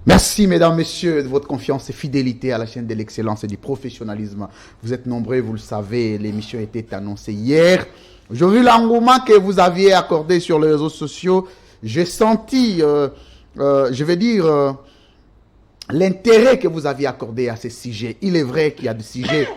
Merci, mesdames, messieurs, de votre confiance et fidélité à la chaîne de l'excellence et du professionnalisme. Vous êtes nombreux, vous le savez, l'émission était annoncée hier. J'ai vu l'engouement que vous aviez accordé sur les réseaux sociaux. J'ai senti, l'intérêt que vous aviez accordé à ces sujets. Il est vrai qu'il y a des sujets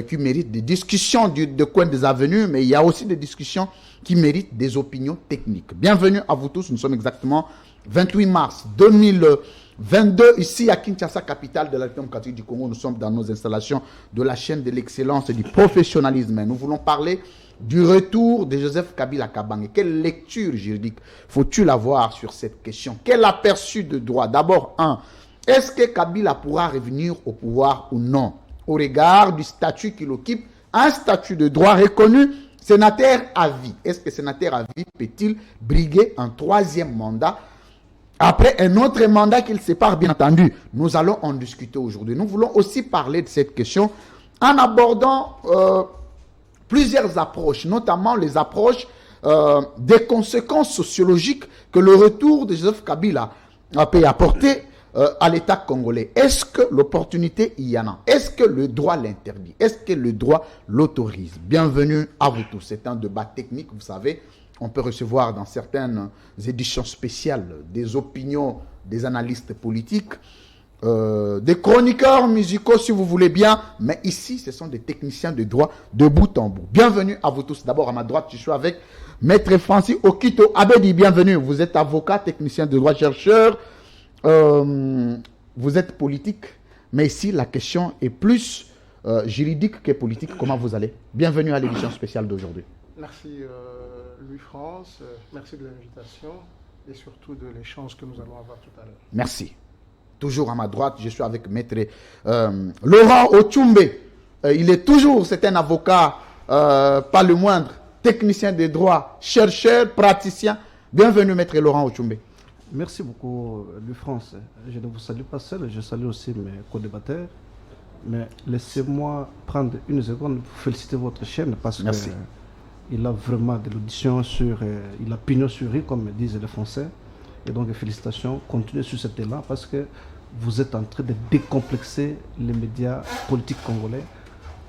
qui méritent des discussions de coin des avenues, mais il y a aussi des discussions qui méritent des opinions techniques. Bienvenue à vous tous, nous sommes exactement 28 mars 2022, ici à Kinshasa, capitale de la République démocratique du Congo. Nous sommes dans nos installations de la chaîne de l'excellence et du professionnalisme. Nous voulons parler du retour de Joseph Kabila Kabange. Quelle lecture juridique faut-il avoir sur cette question? Quel aperçu de droit? D'abord, est-ce que Kabila pourra revenir au pouvoir ou non? Au regard du statut qu'il occupe, un statut de droit reconnu, sénateur à vie. Est-ce que sénateur à vie peut-il briguer un troisième mandat après un autre mandat qu'il sépare, bien entendu? Nous allons en discuter aujourd'hui. Nous voulons aussi parler de cette question en abordant plusieurs approches, notamment les approches des conséquences sociologiques que le retour de Joseph Kabila peut apporter à l'État congolais. Est-ce que l'opportunité y en a? Est-ce que le droit l'interdit? Est-ce que le droit l'autorise? Bienvenue à vous tous. C'est un débat technique, vous savez. On peut recevoir dans certaines éditions spéciales des opinions des analystes politiques, des chroniqueurs musicaux si vous voulez bien, mais ici ce sont des techniciens de droit de bout en bout. Bienvenue à vous tous. D'abord à ma droite, je suis avec Maître Francis Okito Abedi. Bienvenue. Vous êtes avocat, technicien de droit, chercheur. Vous êtes politique, mais ici la question est plus juridique que politique. Comment vous allez? Bienvenue à l'édition spéciale d'aujourd'hui. Merci Louis-France, merci de l'invitation et surtout de l'échange que nous allons avoir tout à l'heure. Merci. Toujours à ma droite, je suis avec Maître Laurent Ochumbe. C'est un avocat, pas le moindre, technicien de droit, chercheur, praticien. Bienvenue Maître Laurent Ochumbe. Merci beaucoup, Louis-France. Je ne vous salue pas seul, je salue aussi mes co-débatteurs. Mais laissez-moi prendre une seconde pour féliciter votre chaîne parce qu'il a vraiment de l'audition il a pignon sur rue, comme disent les Français. Et donc, félicitations, continuez sur cet élan parce que vous êtes en train de décomplexer les médias politiques congolais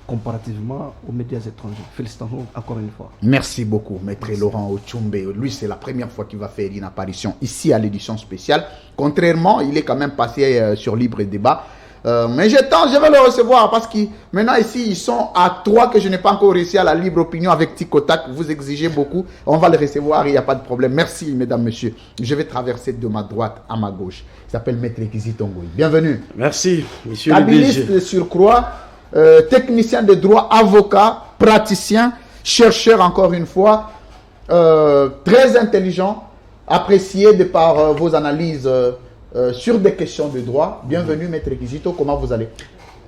comparativement aux médias étrangers. Félicitations encore une fois. Merci beaucoup, Maître Laurent Ochumbe. Lui, c'est la première fois qu'il va faire une apparition ici à l'édition spéciale. Contrairement, il est quand même passé sur Libre Débat. Mais je vais le recevoir parce que maintenant ici, ils sont à 3 que je n'ai pas encore réussi à la libre opinion avec Ticotac. Vous exigez beaucoup. On va le recevoir, il n'y a pas de problème. Merci, mesdames, messieurs. Je vais traverser de ma droite à ma gauche. Il s'appelle Maître Kizito Ngoyi. Bienvenue. Merci, monsieur Habiliste de surcroît. Technicien de droit, avocat, praticien, chercheur encore une fois, très intelligent, apprécié de par vos analyses sur des questions de droit. Bienvenue Maître Kizito, comment vous allez?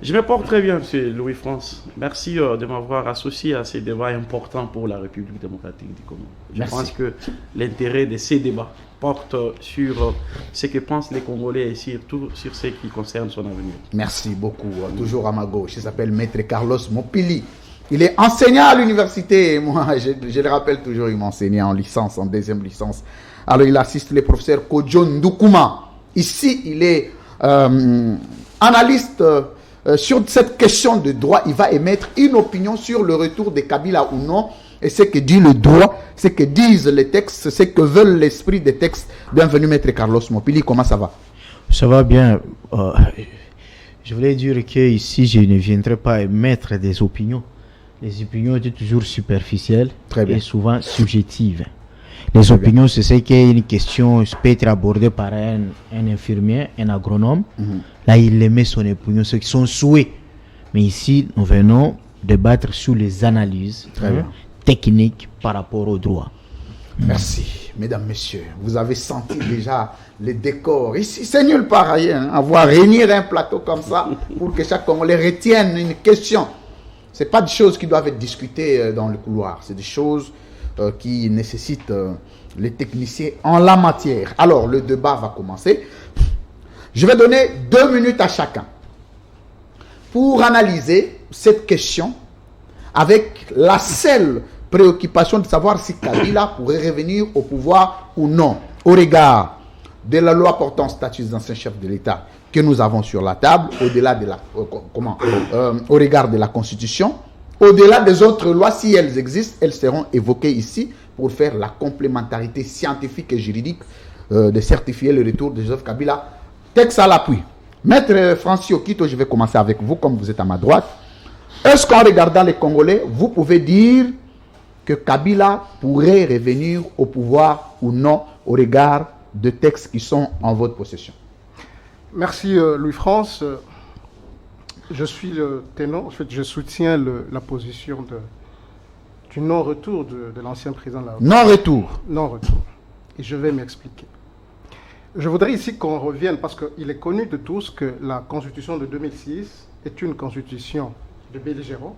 Je me porte très bien, monsieur Louis-France. Merci de m'avoir associé à ces débats importants pour la République démocratique du Congo. Je pense que l'intérêt de ces débats porte sur ce que pensent les Congolais et surtout sur ce qui concerne son avenir. Merci beaucoup. Toujours à ma gauche, il s'appelle Maître Carlos Mopili. Il est enseignant à l'université. Moi, je le rappelle toujours, il m'enseignait en licence, en deuxième licence. Alors, il assiste le professeur Kodjo Ndoukouma. Ici, il est analyste sur cette question de droit. Il va émettre une opinion sur le retour de Kabila ou non. Et ce que dit le droit, ce que disent les textes, ce que veulent l'esprit des textes. Bienvenue Maître Carlos Mopili, comment ça va? Ça va bien. Je voulais dire qu'ici, je ne viendrai pas émettre des opinions. Les opinions étaient toujours superficielles et souvent subjectives. Les opinions, c'est ce qu'une question peut être abordée par un infirmier, un agronome. Là, il émet son opinion, ce qui sont souhaits. Mais ici, nous venons débattre sur les analyses techniques par rapport au droit. Merci, mesdames, messieurs. Vous avez senti déjà les décors. Ici, c'est nulle part ailleurs. Avoir réunir un plateau comme ça pour que chaque Congolais retienne une question. Ce n'est pas des choses qui doivent être discutées dans le couloir. C'est des choses qui nécessitent les techniciens en la matière. Alors, le débat va commencer. Je vais donner 2 minutes à chacun pour analyser cette question avec la seule préoccupation de savoir si Kabila pourrait revenir au pouvoir ou non, au regard de la loi portant statut des anciens chefs de l'État que nous avons sur la table, au-delà de au regard de la Constitution, au-delà des autres lois, si elles existent, elles seront évoquées ici pour faire la complémentarité scientifique et juridique de certifier le retour de Joseph Kabila. Texte à l'appui. Maître Francis Okito, je vais commencer avec vous, comme vous êtes à ma droite. Est-ce qu'en regardant les Congolais, vous pouvez dire que Kabila pourrait revenir au pouvoir ou non au regard de textes qui sont en votre possession? Merci Louis-France. Je suis le tenant, en fait, je soutiens la position du non-retour de l'ancien président de la République. Non-retour. Non-retour. Et je vais m'expliquer. Je voudrais ici qu'on revienne, parce qu'il est connu de tous que la constitution de 2006 est une constitution de belligérants,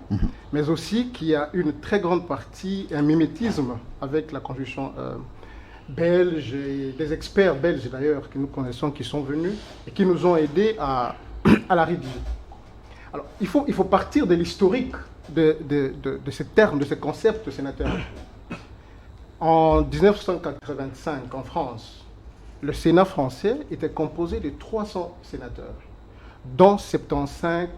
mais aussi qu'il y a une très grande partie, un mimétisme avec la constitution belge, et des experts belges d'ailleurs que nous connaissons qui sont venus et qui nous ont aidés à la rédiger. Alors, il faut partir de l'historique de ces termes, de ces concepts de sénateur. En 1985, en France, le Sénat français était composé de 300 sénateurs, dont 75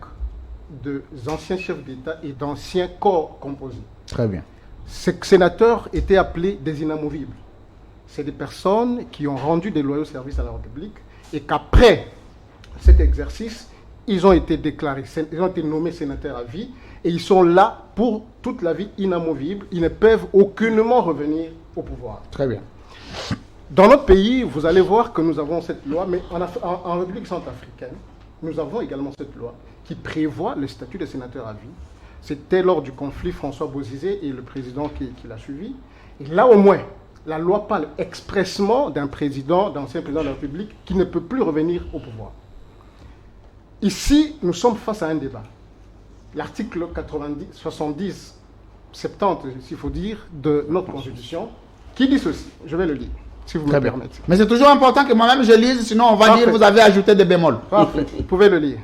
d'anciens chefs d'État et d'anciens corps composés. Très bien. Ces sénateurs étaient appelés des inamovibles. C'est des personnes qui ont rendu des loyaux services à la République et qu'après cet exercice, ils ont été déclarés, ils ont été nommés sénateurs à vie et ils sont là pour toute la vie inamovibles. Ils ne peuvent aucunement revenir au pouvoir. Très bien. Dans notre pays, vous allez voir que nous avons cette loi, mais en République centrafricaine, nous avons également cette loi qui prévoit le statut de sénateur à vie. C'était lors du conflit François Bozizé et le président qui l'a suivi. Et là au moins, la loi parle expressément d'un président, d'ancien président de la République qui ne peut plus revenir au pouvoir. Ici, nous sommes face à un débat. L'article 90, 70, 70, s'il faut dire, de notre Constitution, qui dit ceci. Je vais le lire, si vous me permettez. Mais c'est toujours important que moi-même je lise, sinon on va dire que vous avez ajouté des bémols. Parfait, vous pouvez le lire.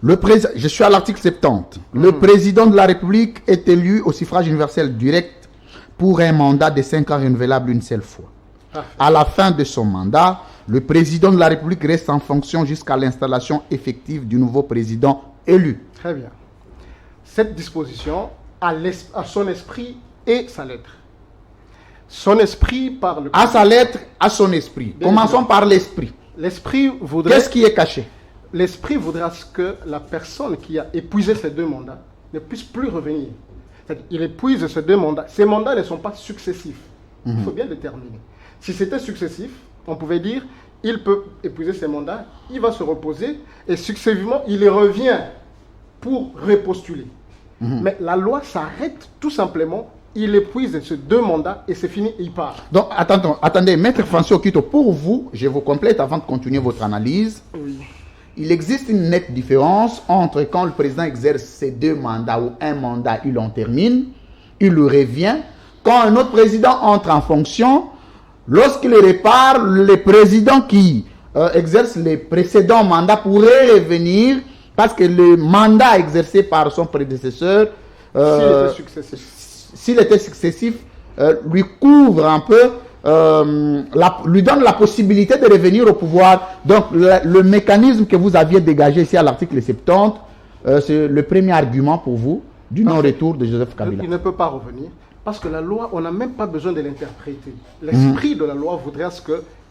Je suis à l'article 70. Le président de la République est élu au suffrage universel direct pour un mandat de 5 ans renouvelable une seule fois. Parfait. À la fin de son mandat, le président de la République reste en fonction jusqu'à l'installation effective du nouveau président élu. Très bien. Cette disposition a son esprit et sa lettre. Son esprit par le... À sa lettre, à son esprit. Commençons par l'esprit. L'esprit voudrait... Qu'est-ce qui est caché? L'esprit voudra que la personne qui a épuisé ces 2 mandats ne puisse plus revenir. C'est-à-dire, il épuise ces 2 mandats. Ces mandats ne sont pas successifs. Il faut bien déterminer. Si c'était successif, on pouvait dire, il peut épuiser ses mandats, il va se reposer, et successivement, il y revient pour repostuler. Mais la loi s'arrête tout simplement, il épuise ces 2 mandats, et c'est fini, il part. Donc, attendez, Maître Francis Okito, pour vous, je vous complète avant de continuer votre analyse. Oui. Il existe une nette différence entre quand le président exerce ses 2 mandats ou un mandat, il en termine, il lui revient. Quand un autre président entre en fonction, lorsqu'il repart, le président qui exerce les précédents mandats pourrait revenir parce que le mandat exercé par son prédécesseur, s'il était successif, lui couvre un peu, lui donne la possibilité de revenir au pouvoir. Donc le mécanisme que vous aviez dégagé ici à l'article 70, c'est le premier argument pour vous du non-retour de Joseph Kabila. Il ne peut pas revenir parce que la loi, on n'a même pas besoin de l'interpréter. L'esprit de la loi voudrait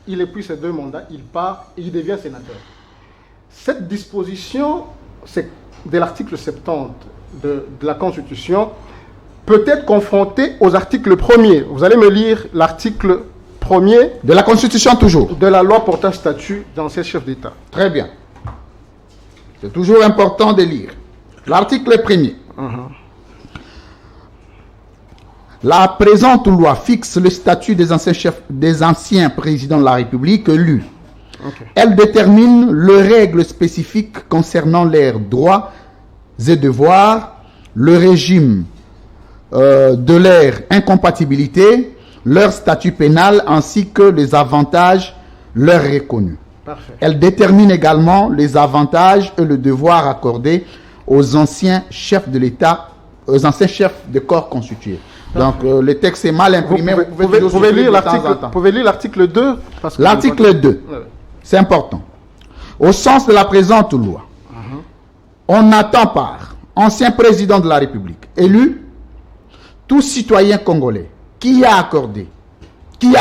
qu'il épuise ses 2 mandats, il part et il devient sénateur. Cette disposition de l'article 70 de la Constitution peut être confrontée aux articles 1er. Vous allez me lire l'article 1er de la Constitution toujours. De la loi portant statut d'ancien chef d'État. Très bien. C'est toujours important de lire. L'article 1er. La présente loi fixe le statut des anciens présidents de la République élus. Elle détermine les règles spécifiques concernant leurs droits et devoirs, le régime de leur incompatibilité, leur statut pénal ainsi que les avantages leur reconnus. Parfait. Elle détermine également les avantages et le devoir accordés aux anciens chefs de l'État, aux anciens chefs de corps constitués. Donc, le texte est mal imprimé. Vous pouvez lire l'article 2. L'article 2, c'est important. Au sens de la présente loi, on attend par ancien président de la République, élu, tout citoyen congolais qui a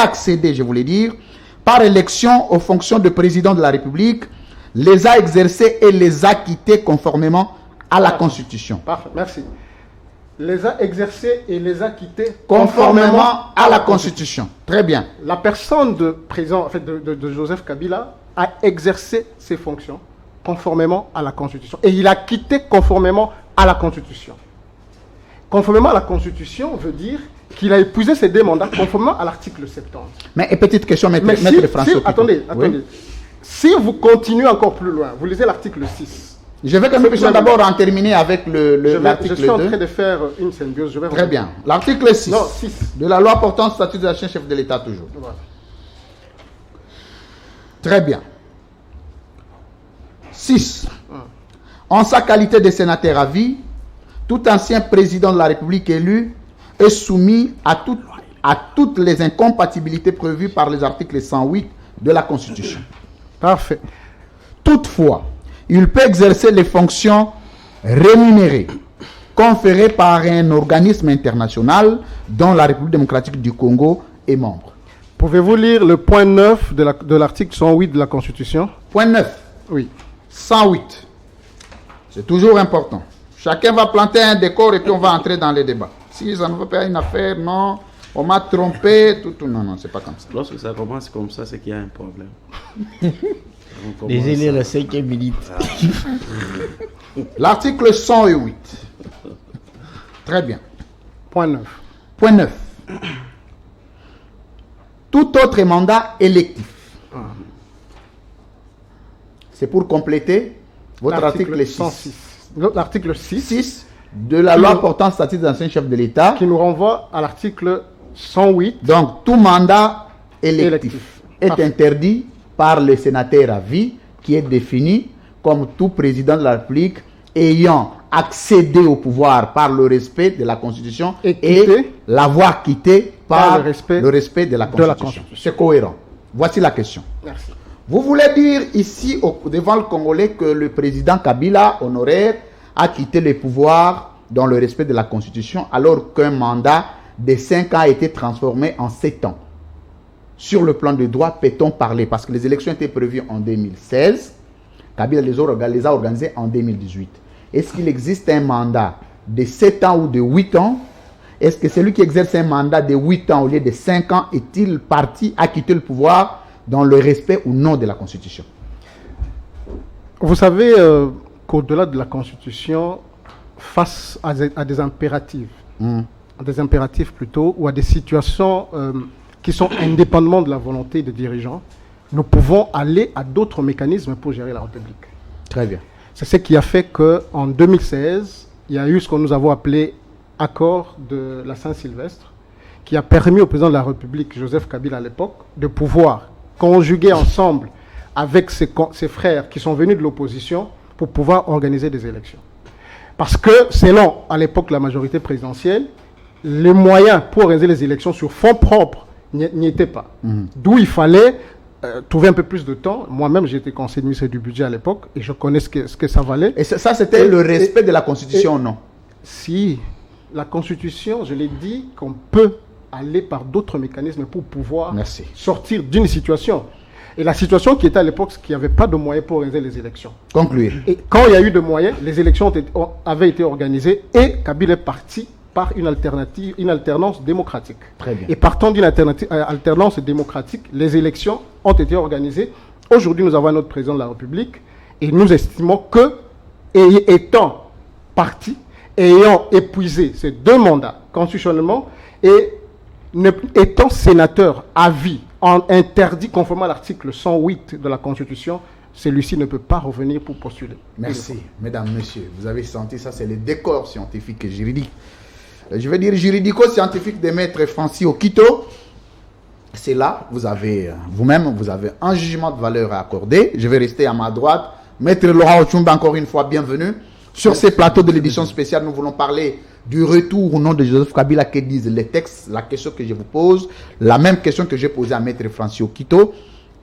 accédé, je voulais dire, par élection aux fonctions de président de la République, les a exercés et les a quittés conformément à la Constitution. Parfait, merci. Les a exercés et les a quittés conformément à la Constitution. Très bien. La personne de président, en fait, de Joseph Kabila a exercé ses fonctions conformément à la Constitution. Et il a quitté conformément à la Constitution. Conformément à la Constitution veut dire qu'il a épousé ses deux mandats conformément à l'article 70. Mais petite question, maître François. Attendez. Oui. Si vous continuez encore plus loin, vous lisez l'article 6. Je vais que nous puissions d'abord en terminer avec l'article 2. Je suis en train de faire une symbiose. Très bien. L'article 6, de la loi portant statut de l'ancien chef de l'État toujours. Voilà. Très bien. 6. En sa qualité de sénateur à vie, tout ancien président de la République élu est soumis à toutes les incompatibilités prévues par les articles 108 de la Constitution. Parfait. Toutefois, il peut exercer les fonctions rémunérées conférées par un organisme international dont la République démocratique du Congo est membre. Pouvez-vous lire le point 9 de l'article 108 de la Constitution? Point 9. Oui. 108. C'est toujours important. Chacun va planter un décor et puis on va entrer dans les débats. Si ça ne veut pas une affaire, non, on m'a trompé, tout. Non, c'est pas comme ça. Lorsque ça commence comme ça, c'est qu'il y a un problème. Désolé, la 5e minute. L'article 108. Très bien. Point 9. Point 9. Tout autre mandat électif. C'est pour compléter votre article 6. L'article 6 de la loi portant statut d'ancien chef de l'État. Qui nous renvoie à l'article 108. Donc, tout mandat électif est interdit par le sénateur à vie, qui est défini comme tout président de la République ayant accédé au pouvoir par le respect de la Constitution et l'avoir quitté par le respect de la Constitution. C'est cohérent. Voici la question. Merci. Vous voulez dire ici, devant le Congolais, que le président Kabila, honoraire, a quitté le pouvoir dans le respect de la Constitution, alors qu'un mandat de 5 ans a été transformé en 7 ans. Sur le plan de droit, peut-on parler? Parce que les élections étaient prévues en 2016, Kabila les a organisées en 2018. Est-ce qu'il existe un mandat de 7 ans ou de 8 ans? Est-ce que celui qui exerce un mandat de 8 ans au lieu de 5 ans est-il parti à quitter le pouvoir dans le respect ou non de la Constitution? Vous savez qu'au-delà de la Constitution, face à des impératifs, ou à des situations qui sont indépendamment de la volonté des dirigeants, nous pouvons aller à d'autres mécanismes pour gérer la République. Très bien. C'est ce qui a fait qu'en 2016, il y a eu ce que nous avons appelé accord de la Saint-Sylvestre, qui a permis au président de la République, Joseph Kabila à l'époque, de pouvoir conjuguer ensemble avec ses frères qui sont venus de l'opposition pour pouvoir organiser des élections. Parce que, selon à l'époque la majorité présidentielle, les moyens pour organiser les élections sur fonds propres n'y étaient pas. D'où il fallait trouver un peu plus de temps. Moi-même, j'étais conseiller ministre du budget à l'époque et je connais ce que ça valait. Et ça, c'était le respect de la Constitution, non? Si, la Constitution, je l'ai dit, qu'on peut aller par d'autres mécanismes pour pouvoir sortir d'une situation. Et la situation qui était à l'époque, c'est qu'il n'y avait pas de moyens pour organiser les élections. Conclure. Et quand il y a eu de moyens, les élections avaient été organisées et Kabila est parti par une alternance démocratique. Très bien. Et partant d'une alternance démocratique, les élections ont été organisées. Aujourd'hui, nous avons notre président de la République et nous estimons que, étant parti, ayant épuisé ces 2 mandats constitutionnellement et étant sénateur à vie, interdit conformément à l'article 108 de la Constitution, celui-ci ne peut pas revenir pour postuler. Merci, mesdames, messieurs. Vous avez senti ça, c'est le décor scientifique et juridique. Je veux dire juridico-scientifique de maître Francis Okito. C'est là, vous-même, vous avez un jugement de valeur à accorder. Je vais rester à ma droite. Maître Laurent Ochumba, encore une fois, bienvenue. Sur ces plateaux de l'édition spéciale, nous voulons parler du retour ou non de Joseph Kabila, que disent les textes, la question que je vous pose, la même question que j'ai posée à Maître Francis Okito,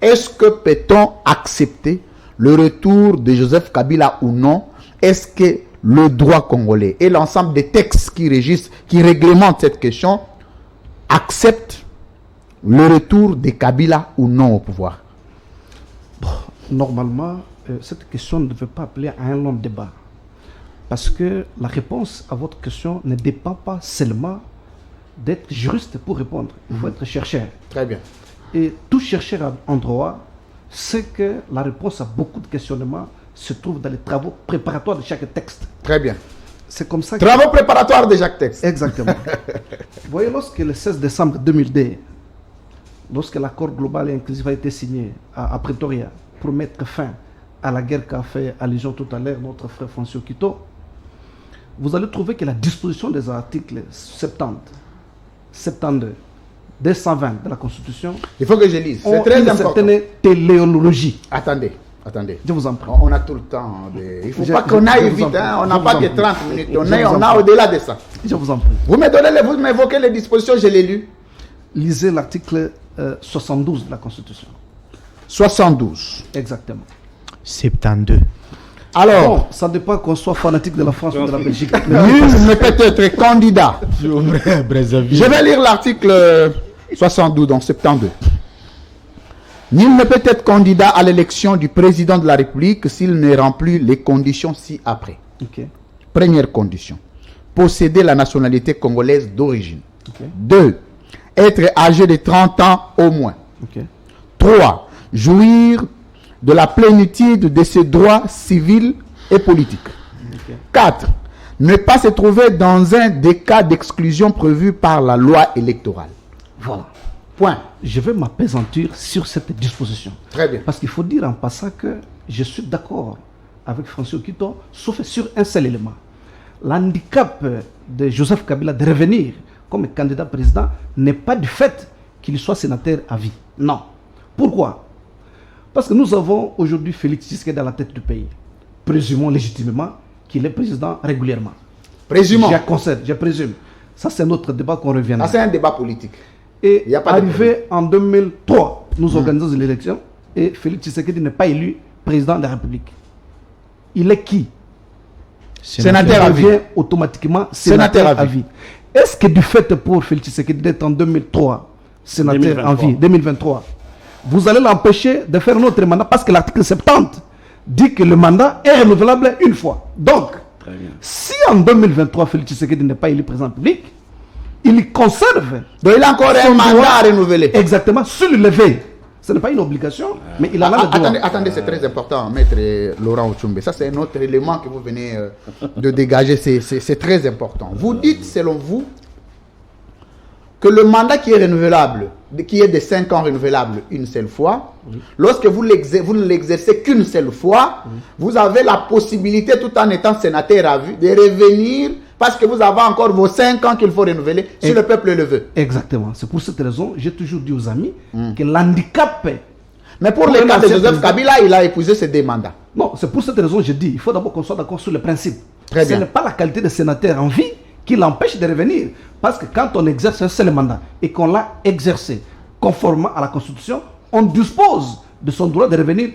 est-ce que peut-on accepter le retour de Joseph Kabila ou non? Est-ce que le droit congolais et l'ensemble des textes qui régissent, qui réglementent cette question, acceptent le retour de Kabila ou non au pouvoir? Normalement, cette question ne devait pas appeler à un long débat. Parce que la réponse à votre question ne dépend pas seulement d'être juriste pour répondre. Il faut être chercheur. Très bien. Et tout chercheur en droit sait que la réponse à beaucoup de questionnements se trouve dans les travaux préparatoires de chaque texte. Très bien. C'est comme ça. Travaux préparatoires de chaque texte. Exactement. Vous voyez, lorsque le 16 décembre 2002, lorsque l'accord global et inclusif a été signé à Pretoria pour mettre fin à la guerre qu'a fait allusion tout à l'heure notre frère Francis Okito, vous allez trouver que la disposition des articles 70, 72, 220 de la Constitution, il faut que je lise. C'est ont très une important. certaine téléologie. Attendez. Je vous en prie. On a tout le temps. Il ne faut pas qu'on aille vite. Hein. On n'a pas que 30 minutes. On a au-delà de ça. Je vous en prie. Vous m'évoquez les dispositions, je l'ai lu. Lisez l'article 72 de la Constitution. 72. Exactement. 72. Alors, Bon, ça dépend qu'on soit fanatique de la France ou de la Belgique. nul ne peut être candidat. Brazzaville. Je vais lire l'article 72, donc 72. Nul ne peut être candidat à l'élection du président de la République s'il ne remplit les conditions ci-après. Ok. Première condition, posséder la nationalité congolaise d'origine. Ok. 2. Être âgé de 30 ans au moins. Ok. 3. Jouir de la plénitude de ses droits civils et politiques. Ok. 4. Ne pas se trouver dans un des cas d'exclusion prévus par la loi électorale. Voilà. Point. Je vais m'appesantir sur cette disposition. Très bien. Parce qu'il faut dire en passant que je suis d'accord avec Francis Okito, sauf sur un seul élément. L'handicap de Joseph Kabila de revenir comme candidat président n'est pas du fait qu'il soit sénateur à vie. Non. Pourquoi? Parce que nous avons aujourd'hui Félix Tshisekedi à la tête du pays. Présumons légitimement qu'il est président régulièrement. Présumons. Je concède, je présume. Ça, c'est notre débat qu'on reviendra. Ça, c'est un débat politique. Et Il y a pas de arrivé en 2003, nous organisons l'élection et Félix Tshisekedi n'est pas élu président de la République. Il est qui? Sénateur à Il vie. devient automatiquement sénateur à vie. Est-ce que du fait pour Félix Tshisekedi d'être en 2003 sénateur 2023. en vie, 2023, vous allez l'empêcher de faire un autre mandat parce que l'article 70 dit que le mandat est renouvelable une fois. Donc, Très bien. si en 2023 Félix Tshisekedi n'est pas élu président public, il conserve Donc, il a encore un son mandat droit à renouveler. exactement sur le lever. Ce n'est pas une obligation, mais il a là le droit. Attendez, c'est très important, maître Laurent Ochumbe. Ça, c'est un autre élément que vous venez de dégager. C'est très important. Vous dites, selon vous, que le mandat qui est renouvelable, qui est de 5 ans renouvelable une seule fois, lorsque vous ne l'exercez qu'une seule fois, vous avez la possibilité, tout en étant sénateur à vue, de revenir parce que vous avez encore vos 5 ans qu'il faut renouveler si le peuple le veut. Exactement. C'est pour cette raison, j'ai toujours dit aux amis que l'handicap... Mais pour le cas de Joseph Kabila, il a épousé ces deux mandats. Non, c'est pour cette raison que je dis, il faut d'abord qu'on soit d'accord sur le principe. Très bien. Ce n'est pas la qualité de sénateur en vie qui l'empêche de revenir. Parce que quand on exerce un seul mandat et qu'on l'a exercé conformément à la Constitution, on dispose de son droit de revenir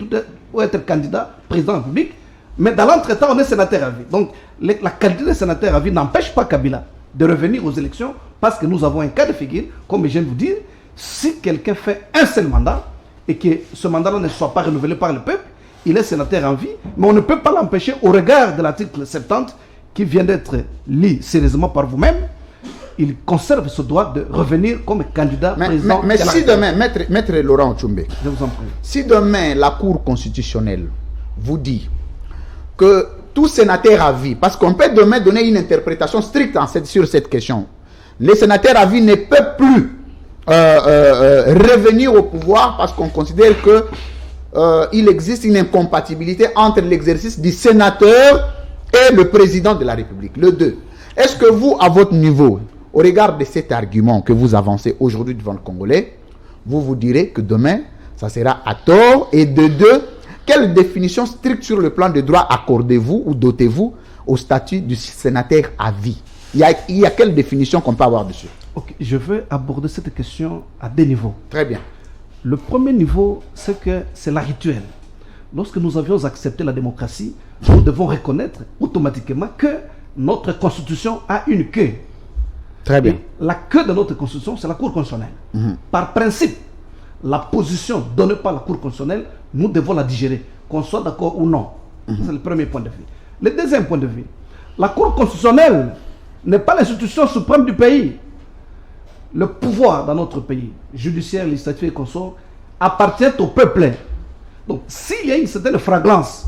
pour être candidat président de la République. Mais dans l'entretemps, on est sénateur à vie. Donc, la qualité de sénateur à vie n'empêche pas Kabila de revenir aux élections parce que nous avons un cas de figure, comme je viens de vous dire, si quelqu'un fait un seul mandat et que ce mandat-là ne soit pas renouvelé par le peuple, il est sénateur en vie, mais on ne peut pas l'empêcher au regard de l'article 70 qui vient d'être lu sérieusement par vous-même. Il conserve ce droit de revenir comme candidat président. Mais si demain, maître Laurent Ochumbe, je vous en prie. Si demain la Cour constitutionnelle vous dit que tout sénateur à vie, parce qu'on peut demain donner une interprétation stricte sur cette question, les sénateurs à vie ne peuvent plus revenir au pouvoir parce qu'on considère que il existe une incompatibilité entre l'exercice du sénateur et le président de la République. Le 2. Est-ce que vous, à votre niveau, au regard de cet argument que vous avancez aujourd'hui devant le Congolais, vous vous direz que demain, ça sera à tort? Et de 2, quelle définition stricte sur le plan des droits accordez-vous ou dotez-vous au statut du sénateur à vie? Il y a quelle définition qu'on peut avoir dessus? Ok, je vais aborder cette question à deux niveaux. Très bien. Le premier niveau, c'est que c'est la rituelle. Lorsque nous avions accepté la démocratie, nous devons reconnaître automatiquement que notre constitution a une queue. Très bien. Et la queue de notre constitution, c'est la Cour constitutionnelle. Par principe, la position donnée par la Cour constitutionnelle, nous devons la digérer, qu'on soit d'accord ou non. C'est le premier point de vue. Le deuxième point de vue, la Cour constitutionnelle n'est pas l'institution suprême du pays. Le pouvoir dans notre pays, judiciaire, législatif et consort, appartient au peuple. Donc, s'il y a une certaine fragrance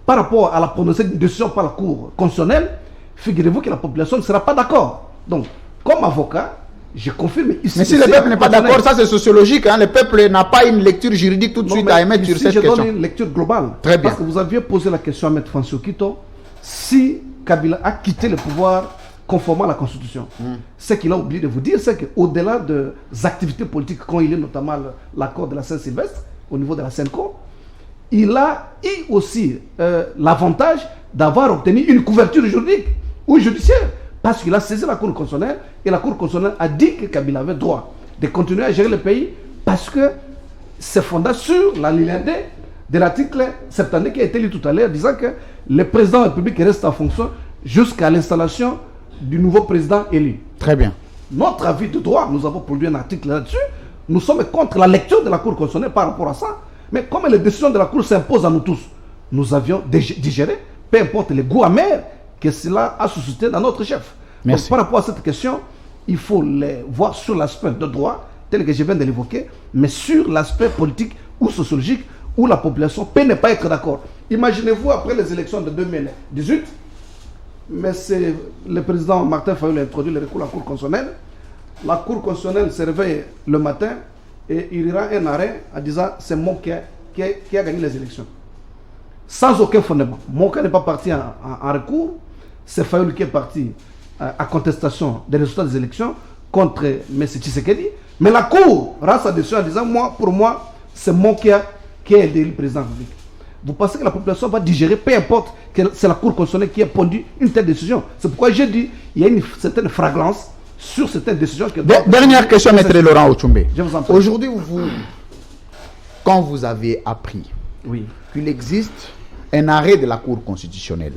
par rapport à la prononcée d'une décision par la Cour constitutionnelle, figurez-vous que la population ne sera pas d'accord. Donc, comme avocat, je confirme ici. Mais si le peuple n'est pas d'accord, ça c'est sociologique. Hein, le peuple n'a pas une lecture juridique tout de suite à émettre sur cette question. Je donne une lecture globale. Très bien. Parce que vous aviez posé la question à M. François Kito, si Kabila a quitté le pouvoir conformément à la Constitution. Ce qu'il a oublié de vous dire, c'est qu'au-delà des activités politiques, quand il est notamment l'accord de la Saint-Sylvestre, au niveau de la Senco, il a eu aussi l'avantage d'avoir obtenu une couverture juridique ou judiciaire. Parce qu'il a saisi la Cour constitutionnelle et la Cour constitutionnelle a dit que Kabila avait droit de continuer à gérer le pays parce que c'est fondé sur la ligne D de l'article 70 qui a été lu tout à l'heure, disant que le président de la République reste en fonction jusqu'à l'installation du nouveau président élu. Très bien. Notre avis de droit, nous avons produit un article là-dessus, nous sommes contre la lecture de la Cour constitutionnelle par rapport à ça, mais comme les décisions de la Cour s'imposent à nous tous, nous avions digéré, peu importe les goûts amers que cela a suscité dans notre chef. Merci. Donc, par rapport à cette question, il faut les voir sur l'aspect de droit, tel que je viens de l'évoquer, mais sur l'aspect politique ou sociologique, où la population peut ne pas être d'accord. Imaginez-vous, après les élections de 2018, mais c'est le président Martin Fayulu a introduit le recours à la Cour constitutionnelle. La Cour constitutionnelle se réveille le matin et il ira un arrêt en disant c'est moi qui a gagné les élections. Sans aucun fondement. Mon cas n'est pas parti en recours. C'est Fayulu qui est parti à contestation des résultats des élections contre M. Tshisekedi. Mais la Cour rend sa décision en disant pour moi, c'est moi qui a élu le président de la République. Vous pensez que la population va digérer, peu importe que c'est la Cour constitutionnelle qui a pondu une telle décision. C'est pourquoi j'ai dit qu'il y a une certaine fragrance sur certaines décisions. Dernière question, Maître Laurent Ochumbe. Je vous en prie. Aujourd'hui, quand vous avez appris oui. qu'il existe un arrêt de la Cour constitutionnelle,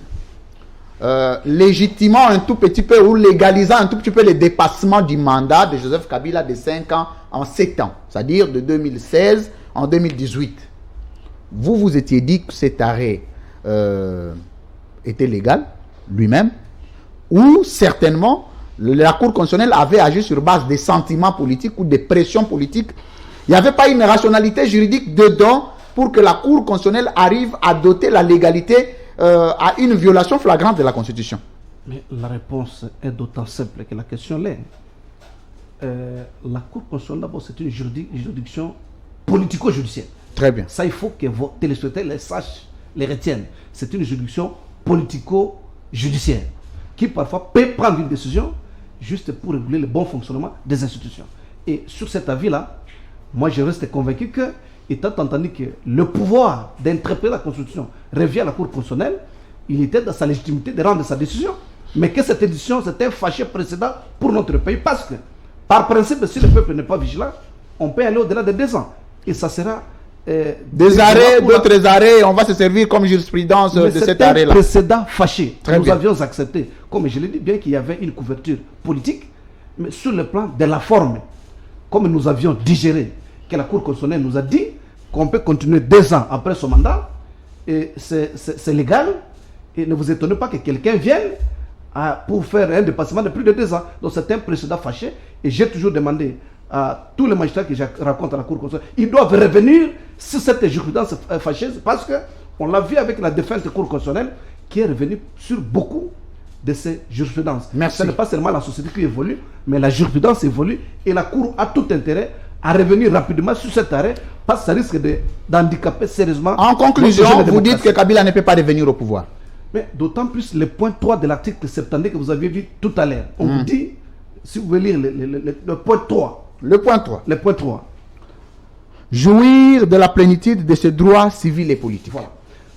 légitimant un tout petit peu ou légalisant un tout petit peu le dépassement du mandat de Joseph Kabila de 5 ans en 7 ans, c'est-à-dire de 2016 en 2018. Vous étiez dit que cet arrêt était légal, lui-même, ou certainement la Cour constitutionnelle avait agi sur base des sentiments politiques ou des pressions politiques. Il n'y avait pas une rationalité juridique dedans pour que la Cour constitutionnelle arrive à doter la légalité à une violation flagrante de la Constitution. Mais la réponse est d'autant simple que la question l'est. La Cour constitutionnelle, d'abord, c'est une juridiction politico-judiciaire. Très bien. Ça, il faut que vos téléspectateurs les sachent, les retiennent. C'est une juridiction politico-judiciaire qui parfois peut prendre une décision juste pour réguler le bon fonctionnement des institutions. Et sur cet avis-là, moi je reste convaincu que, étant entendu que le pouvoir d'interpréter la Constitution revient à la Cour constitutionnelle, il était dans sa légitimité de rendre sa décision. Mais que cette décision c'était un fâché précédent pour notre pays parce que, par principe, si le peuple n'est pas vigilant, on peut aller au-delà de 2 ans. Et ça sera des arrêts, d'autres arrêts, on va se servir comme jurisprudence de cet arrêt-là. C'est un précédent fâché. Très nous bien. avions accepté, comme je l'ai dit, bien qu'il y avait une couverture politique, mais sur le plan de la forme, comme nous avions digéré, que la Cour constitutionnelle nous a dit qu'on peut continuer 2 ans après son mandat, et c'est légal, et ne vous étonnez pas que quelqu'un vienne pour faire un dépassement de plus de 2 ans. Donc c'est un précédent fâché, et j'ai toujours demandé à tous les magistrats que je raconte à la Cour constitutionnelle, ils doivent revenir sur cette jurisprudence fâcheuse parce qu'on l'a vu avec la défunte Cour constitutionnelle qui est revenue sur beaucoup de ces jurisprudences. Merci. Ce n'est pas seulement la société qui évolue, mais la jurisprudence évolue et la Cour a tout intérêt à revenir rapidement sur cet arrêt parce que ça risque d'handicaper sérieusement. En conclusion, vous dites que Kabila ne peut pas revenir au pouvoir. Mais d'autant plus le point 3 de l'article 70 que vous aviez vu tout à l'heure. On vous dit, si vous voulez lire le point 3. Le point 3. Le point 3. Jouir de la plénitude de ses droits civils et politiques. Voilà.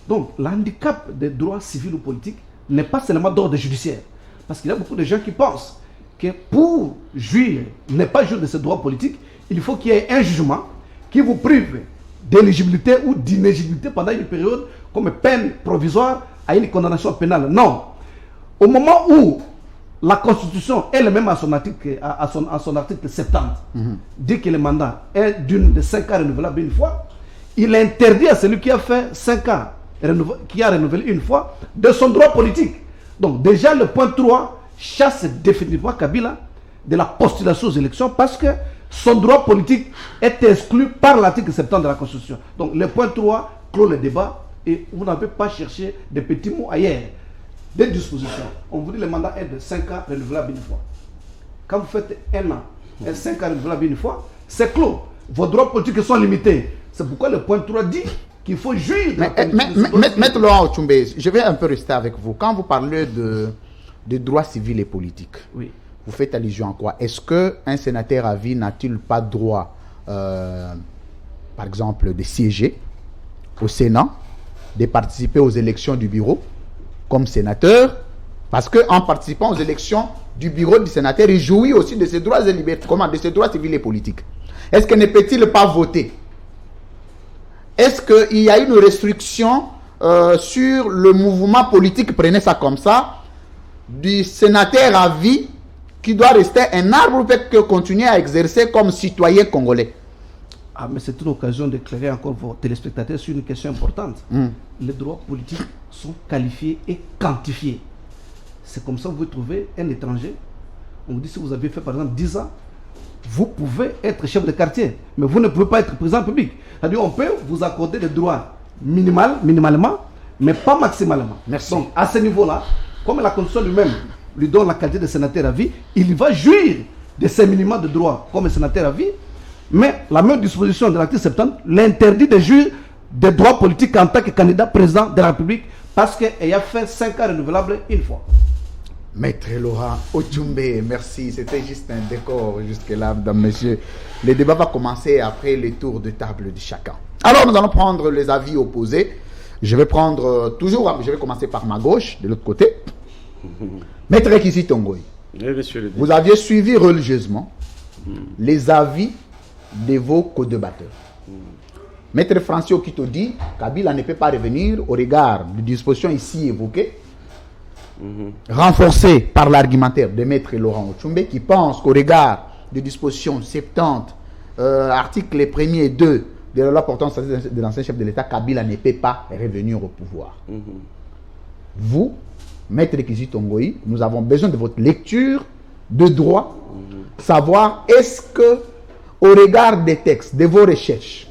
Donc, l'handicap des droits civils ou politiques n'est pas seulement d'ordre judiciaire. Parce qu'il y a beaucoup de gens qui pensent que pour jouir, ne pas jouir de ce droit politique, il faut qu'il y ait un jugement qui vous prive d'éligibilité ou d'inéligibilité pendant une période comme peine provisoire à une condamnation pénale. Non. Au moment où la Constitution elle-même à son article 70 dit que le mandat est de 5 ans renouvelable une fois, il interdit à celui qui a fait 5 ans, qui a renouvelé une fois, de son droit politique. Donc déjà le point 3 chasse définitivement Kabila de la postulation aux élections parce que son droit politique est exclu par l'article 70 de la Constitution. Donc le point 3 clôt le débat et vous n'avez pas cherché des petits mots ailleurs. Des dispositions. On vous dit le mandat est de 5 ans renouvelable une fois. Quand vous faites 1 an et 5 ans renouvelable une fois, c'est clos. Vos droits politiques sont limités. C'est pourquoi le point 3 dit qu'il faut jouir. Maître Laurent Ochoumbe, je vais un peu rester avec vous. Quand vous parlez de droits civils et politiques, oui. Vous faites allusion à quoi? Est-ce qu'un sénateur à vie n'a-t-il pas droit, par exemple, de siéger au Sénat, de participer aux élections du bureau comme sénateur? Parce qu'en participant aux élections du bureau du sénateur, il jouit aussi de ses droits et libertés, de ses droits civils et politiques. Est-ce que ne peut-il pas voter? Est-ce qu'il y a une restriction sur le mouvement politique, prenez ça comme ça, du sénateur à vie qui doit rester un arbre ou peut continuer à exercer comme citoyen congolais? Ah, mais c'est une occasion d'éclairer encore vos téléspectateurs sur une question importante. Les droits politiques sont qualifiés et quantifiés. C'est comme ça que vous trouvez un étranger. On vous dit si vous avez fait par exemple 10 ans, vous pouvez être chef de quartier, mais vous ne pouvez pas être président public. C'est-à-dire on peut vous accorder des droits minimalement, mais pas maximalement. Merci. Donc à ce niveau-là, comme la Constitution lui-même lui donne la qualité de sénateur à vie, il va jouir de ces minima de droits comme sénateur à vie, mais la même disposition de l'article 70 l'interdit de jouir des droits politiques en tant que candidat président de la République parce qu'il a fait 5 ans renouvelables une fois. Maître Laurent Ochoumbe, merci. C'était juste un décor jusque-là, mesdames, messieurs. Le débat va commencer après les tours de table de chacun. Alors, nous allons prendre les avis opposés. Je vais commencer par ma gauche, de l'autre côté. Maître Ekisi Tongoy, vous aviez suivi religieusement les avis de vos co-débatteurs. Maître Francis Okito dit Kabila ne peut pas revenir au regard des dispositions ici évoquées, renforcées par l'argumentaire de Maître Laurent Ochoumbe, qui pense qu'au regard des dispositions 70, articles 1er et 2 de la loi portant sur de l'ancien chef de l'État, Kabila ne peut pas revenir au pouvoir. Vous, Maître Ekisi Tongoy, nous avons besoin de votre lecture de droit, savoir est-ce que, au regard des textes, de vos recherches,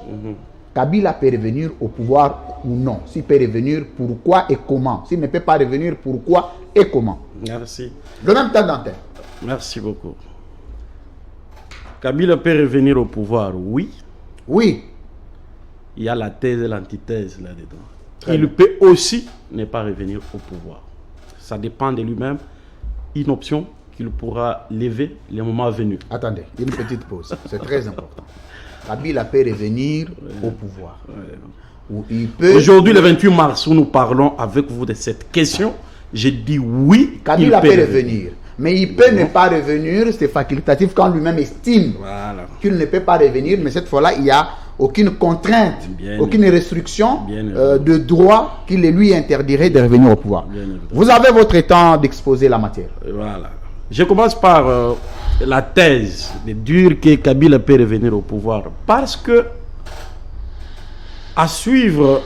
Kabila peut revenir au pouvoir ou non? S'il peut revenir, pourquoi et comment? S'il ne peut pas revenir, pourquoi et comment? Merci. Le même temps d'antenne. Merci beaucoup. Kabila peut revenir au pouvoir, oui. Oui. Il y a la thèse et l'antithèse là-dedans. Il peut aussi ne pas revenir au pouvoir. Ça dépend de lui-même. Une option qu'il pourra lever le moment venu. Attendez, une petite pause. C'est très important. Kabila peut revenir au pouvoir. Aujourd'hui, le 28 mars, où nous parlons avec vous de cette question, j'ai dit oui. Kabila peut revenir. Mais il peut ne pas revenir, c'est facultatif quand lui-même estime qu'il ne peut pas revenir. Mais cette fois-là, il n'y a aucune contrainte, aucune restriction de droit qui lui interdirait de revenir au pouvoir. Vous avez votre temps d'exposer la matière. Voilà. Je commence par la thèse de dire que Kabila peut revenir au pouvoir. Parce que, à suivre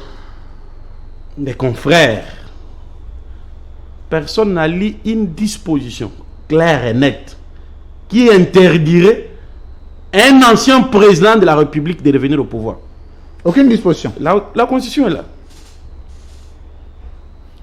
des confrères, personne n'a lu une disposition claire et nette qui interdirait un ancien président de la République de revenir au pouvoir. Aucune disposition. La Constitution est là.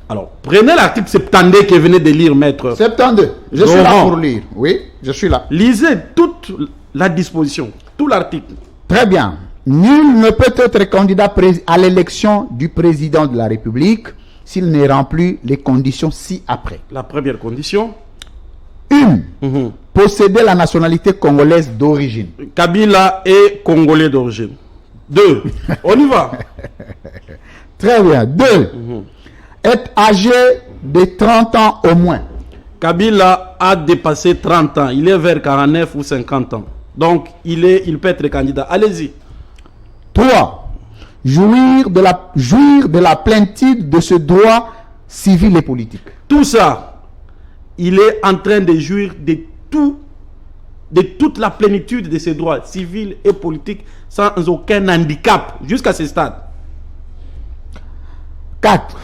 Alors, prenez l'article 72 que venez de lire, maître. 72. Je suis là pour lire. Oui, je suis là. Lisez toute la disposition, tout l'article. Très bien. Nul ne peut être candidat à l'élection du président de la République s'il ne remplit les conditions ci-après. La première condition. 1. Posséder la nationalité congolaise d'origine. Kabila est congolais d'origine. 2. On y va. Très bien. 2. Être âgé de 30 ans au moins. Kabila a dépassé 30 ans. Il est vers 49 ou 50 ans. Donc, il peut être candidat. Allez-y. 3. Jouir de la plénitude de ce droit civil et politique. Tout ça, il est en train de jouir de toute la plénitude de ses droits civils et politiques sans aucun handicap jusqu'à ce stade. 4.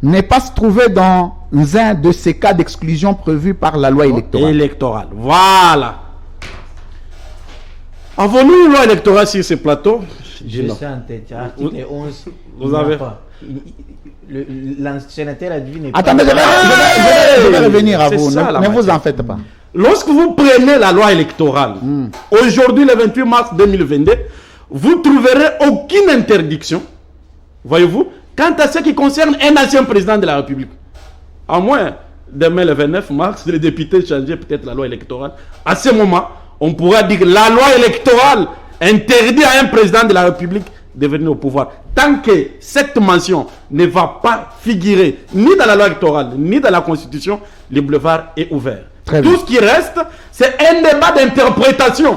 Ne pas se trouver dans un de ces cas d'exclusion prévus par la loi électorale. Voilà. Avons-nous une loi électorale sur ce plateau? Je sais en tête. Article 11. Vous avez pas. L'ancienneté a dit n'est pas. Attendez, je vais revenir à vous. Ne vous en faites pas. Lorsque vous prenez la loi électorale, aujourd'hui le 28 mars 2022, vous trouverez aucune interdiction, voyez-vous, quant à ce qui concerne un ancien président de la République. À moins, demain le 29 mars, les députés changeaient peut-être la loi électorale. À ce moment, on pourra dire que la loi électorale interdit à un président de la République de venir au pouvoir. Tant que cette mention ne va pas figurer ni dans la loi électorale, ni dans la Constitution, le boulevard est ouvert. Tout ce qui reste, c'est un débat d'interprétation.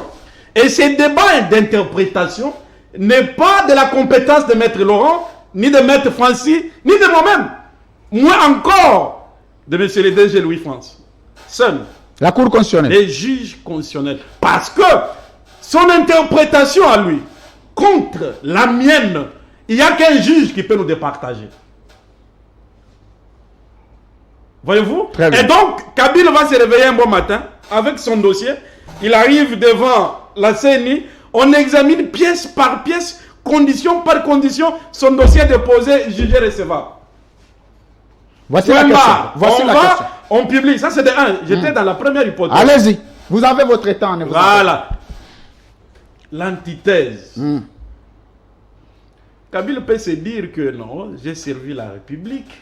Et ce débat d'interprétation n'est pas de la compétence de Maître Laurent, ni de Maître Francis, ni de moi-même. Moins encore de M. le DG Louis-France. Seul. La Cour constitutionnelle. Les juges constitutionnels. Parce que son interprétation à lui, contre la mienne, il n'y a qu'un juge qui peut nous départager. Voyez-vous? Et donc, Kabila va se réveiller un bon matin avec son dossier. Il arrive devant la CNI. On examine pièce par pièce, condition par condition, son dossier déposé, jugé recevable. Voici la question. Voici la question. On publie. Ça, c'est de 1. J'étais dans la première hypothèse. Allez-y. Vous avez votre temps. Voilà. L'antithèse. Kabila peut se dire que non, j'ai servi la République.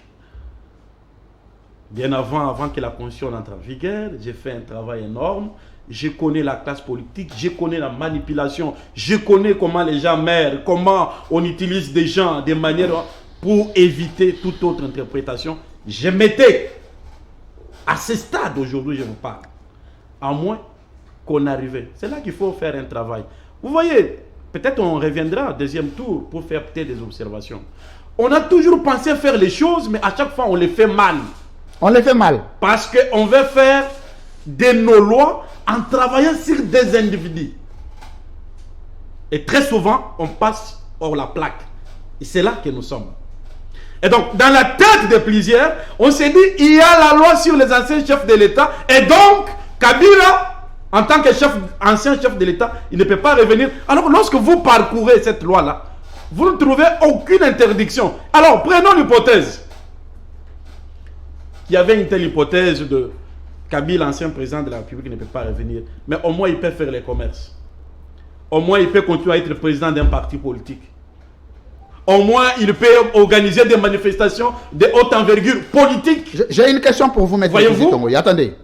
Bien avant que la Constitution entre en vigueur, j'ai fait un travail énorme. Je connais la classe politique, je connais la manipulation, je connais comment les gens meurent, comment on utilise des gens de manière pour éviter toute autre interprétation. Je m'étais, à ce stade aujourd'hui, je vous parle, à moins qu'on arrive. C'est là qu'il faut faire un travail. Vous voyez, peut-être on reviendra au deuxième tour pour faire peut-être des observations. On a toujours pensé faire les choses, mais à chaque fois on les fait mal. On les fait mal. Parce qu'on veut faire de nos lois en travaillant sur des individus. Et très souvent, on passe hors la plaque. Et c'est là que nous sommes. Et donc, dans la tête de plusieurs, on s'est dit, il y a la loi sur les anciens chefs de l'État. Et donc, Kabila, en tant que ancien chef de l'État, il ne peut pas revenir. Alors, lorsque vous parcourez cette loi-là, vous ne trouvez aucune interdiction. Alors, prenons l'hypothèse. Il y avait une telle hypothèse de Kabila, l'ancien président de la République, ne peut pas revenir. Mais au moins, il peut faire les commerces. Au moins, il peut continuer à être président d'un parti politique. Au moins, il peut organiser des manifestations de haute envergure politique. J'ai une question pour vous, Maître Tongo. Attendez.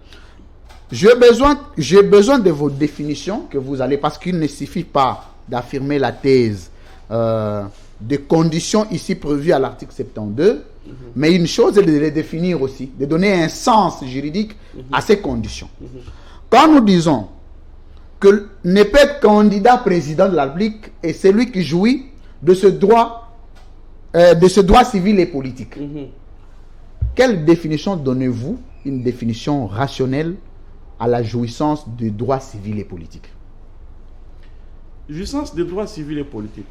J'ai besoin de vos définitions que vous allez, parce qu'il ne suffit pas d'affirmer la thèse des conditions ici prévues à l'article 72. Mais une chose est de les définir aussi, de donner un sens juridique à ces conditions. Quand nous disons que ne peut être candidat président de la République est celui qui jouit de ce droit civil et politique. Quelle définition donnez-vous, une définition rationnelle à la jouissance du droit civil et politique? Jouissance des droits civils et politiques.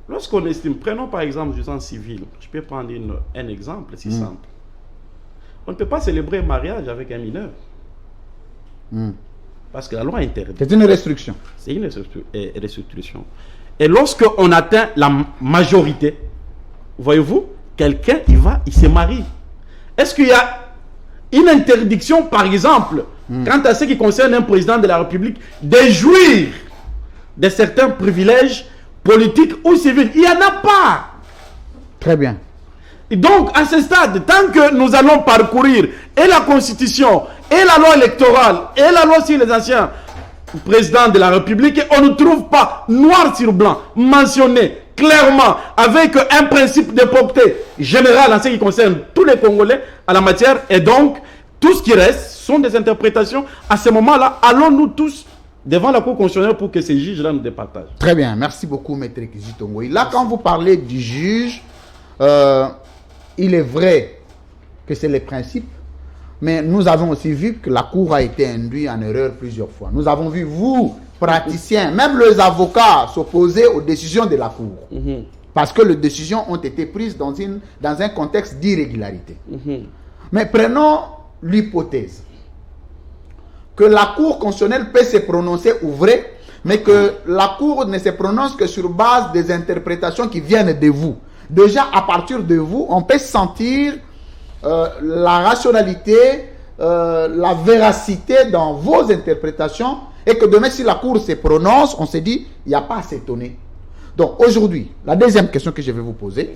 Lorsqu'on estime, prenons par exemple jouissance civile, je peux prendre un exemple si simple. On ne peut pas célébrer un mariage avec un mineur. Parce que la loi interdit. C'est une restriction. C'est une restriction. Et lorsqu'on atteint la majorité, voyez-vous, quelqu'un, il se marie. Est-ce qu'il y a une interdiction, par exemple, quant à ce qui concerne un président de la République, de jouir de certains privilèges politique ou civil? Il n'y en a pas. Très bien. Et donc, à ce stade, tant que nous allons parcourir et la Constitution, et la loi électorale, et la loi sur les anciens présidents de la République, on ne trouve pas noir sur blanc mentionné clairement avec un principe de portée générale en ce qui concerne tous les Congolais à la matière. Et donc, tout ce qui reste sont des interprétations. À ce moment-là, allons-nous tous devant la Cour constitutionnelle pour que ces juges-là nous départagent. Très bien, merci beaucoup, Maître Kizito Ngoyi. Là, quand vous parlez du juge, il est vrai que c'est les principes, mais nous avons aussi vu que la Cour a été induite en erreur plusieurs fois. Nous avons vu, vous, praticiens, même les avocats s'opposer aux décisions de la Cour. Parce que les décisions ont été prises dans un contexte d'irrégularité. Mais prenons l'hypothèse que la Cour constitutionnelle peut se prononcer ouvrée, mais que la Cour ne se prononce que sur base des interprétations qui viennent de vous. Déjà, à partir de vous, on peut sentir la rationalité, la véracité dans vos interprétations, et que demain, si la Cour se prononce, on se dit, il n'y a pas à s'étonner. Donc, aujourd'hui, la deuxième question que je vais vous poser,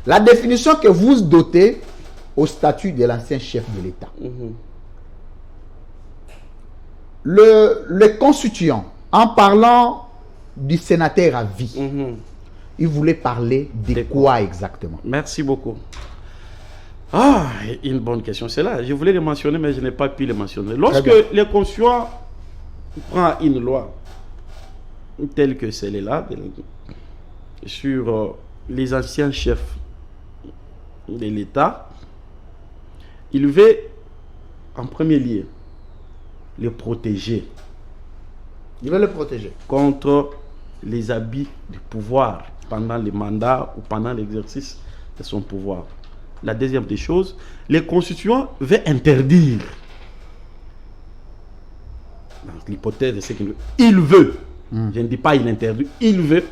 la définition que vous dotez au statut de l'ancien chef de l'État. Le constituant, en parlant du sénateur à vie, il voulait parler de quoi exactement? Merci beaucoup. Ah, une bonne question. C'est là. Je voulais le mentionner, mais je n'ai pas pu le mentionner. Lorsque le constituant prend une loi telle que celle-là, sur les anciens chefs de l'État, il veut, en premier lieu, le protéger. Il veut le protéger contre les abus du pouvoir pendant le mandat ou pendant l'exercice de son pouvoir. La deuxième des choses, les constituants veulent interdire. Dans l'hypothèse de ce qu'il veut. Il veut. Je ne dis pas il interdit. Il veut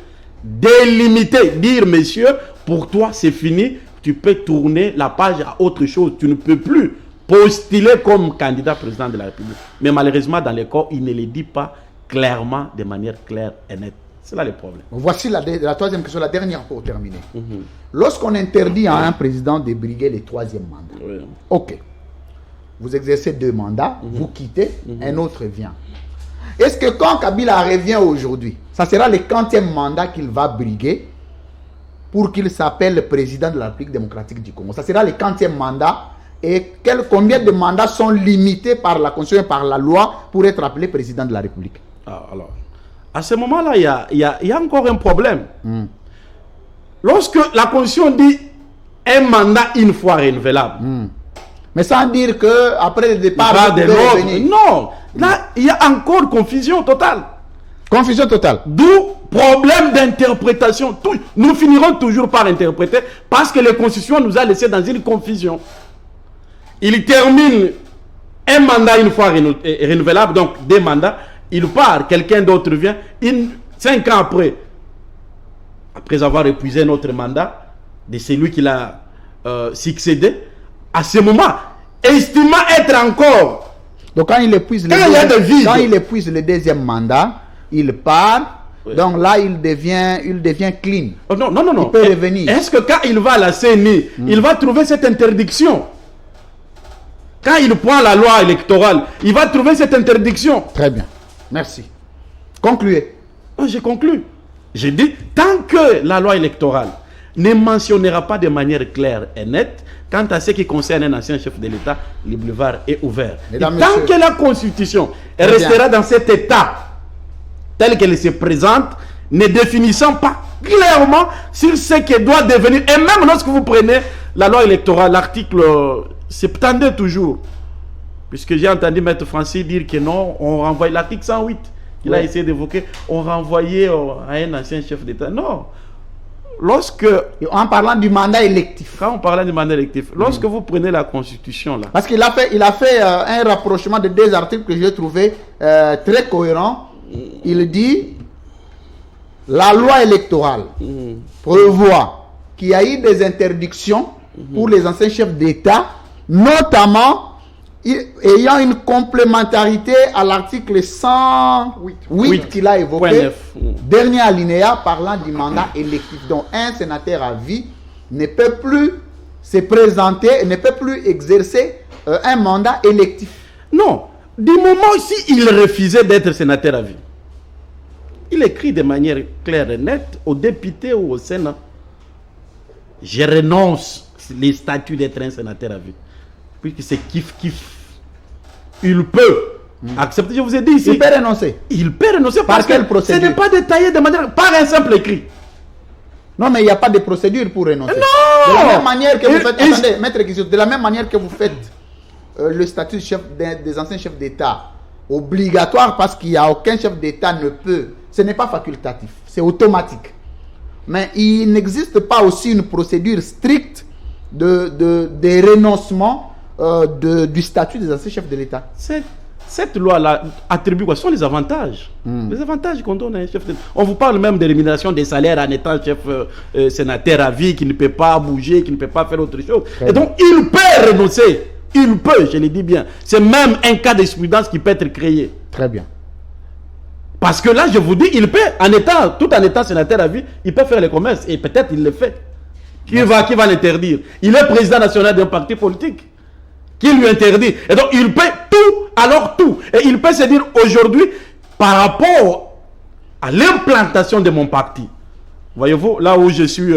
délimiter. Dire, messieurs, pour toi c'est fini. Tu peux tourner la page à autre chose. Tu ne peux plus postuler comme candidat président de la République. Mais malheureusement, dans les cas, il ne le dit pas clairement, de manière claire et nette. C'est là le problème. Voici la troisième question, la dernière pour terminer. Lorsqu'on interdit à un président de briguer le troisième mandat, ok, vous exercez 2 mandats, vous quittez, un autre vient. Est-ce que quand Kabila revient aujourd'hui, ça sera le 40e mandat qu'il va briguer pour qu'il s'appelle président de la République démocratique du Congo? Ça sera le 40e mandat. Et combien de mandats sont limités par la Constitution et par la loi pour être appelé président de la République? Alors, à ce moment-là, il y a encore un problème. Lorsque la Constitution dit un mandat une fois renouvelable, mais sans dire que après le départ de l'autre, non, là, il y a encore confusion totale. Confusion totale. D'où problème d'interprétation. Nous finirons toujours par interpréter parce que la Constitution nous a laissé dans une confusion. Il termine un mandat une fois renouvelable, donc 2 mandats. Il part, quelqu'un d'autre vient. 5 ans après avoir épuisé notre mandat, de celui qui l'a succédé, à ce moment, estimant être encore. Donc quand il épuise le deuxième mandat, il part. Donc là, il devient clean. Oh, non. Il peut revenir. Est-ce que quand il va à la CENI, il va trouver cette interdiction? Quand il prend la loi électorale, il va trouver cette interdiction. Très bien. Merci. Concluez. J'ai conclu. J'ai dit, tant que la loi électorale ne mentionnera pas de manière claire et nette, quant à ce qui concerne un ancien chef de l'État, le boulevard est ouvert. Tant que la Constitution restera dans cet état tel qu'elle se présente, ne définissant pas clairement sur ce qu'elle doit devenir. Et même lorsque vous prenez la loi électorale, l'article 72 toujours, puisque j'ai entendu Maître Francis dire que non, on renvoie l'article 108, qu'il a essayé d'évoquer, on renvoyait à un ancien chef d'État. Non. En parlant du mandat électif. Quand on parle du mandat électif, lorsque vous prenez la Constitution là. Parce qu'il a fait un rapprochement de 2 articles que j'ai trouvé très cohérent. Il dit la loi électorale prévoit qu'il y a eu des interdictions pour les anciens chefs d'État, notamment ayant une complémentarité à l'article 108 qu'il a évoqué, dernier alinéa parlant du mandat électif. Donc un sénateur à vie ne peut plus se présenter, ne peut plus exercer un mandat électif. Non, du moment si il refusait d'être sénateur à vie, il écrit de manière claire et nette aux députés ou au Sénat. Je renonce les statuts d'être un sénateur à vie. Puisque c'est kiff. Il peut accepter, je vous ai dit ici. Il peut renoncer. Il peut renoncer Par quelle procédure? Ce n'est pas détaillé de manière, par un simple écrit. Non, mais il n'y a pas de procédure pour renoncer. Non! De la même manière que vous faites, attendez, maître Guizot, de la même manière que vous faites le statut de chef des anciens chefs d'État obligatoire parce qu'il n'y a aucun chef d'État ne peut. Ce n'est pas facultatif, c'est automatique. Mais il n'existe pas aussi une procédure stricte de renoncement du statut des anciens chefs de l'État. Cette loi-là attribue quoi? Ce sont les avantages. Les avantages qu'on donne à un chef d'État. On vous parle même de l'élimination des salaires en étant chef sénateur à vie, qui ne peut pas bouger, qui ne peut pas faire autre chose. Et donc, il peut renoncer. Il peut, je le dis bien. C'est même un cas d'expérience qui peut être créé. Très bien. Parce que là, je vous dis, il peut, tout en étant sénateur à vie, il peut faire le commerce. Et peut-être il le fait. Qui va l'interdire? Il est président national d'un parti politique. Qui lui interdit? Et donc, il peut tout. Et il peut se dire aujourd'hui, par rapport à l'implantation de mon parti, voyez-vous, là où je suis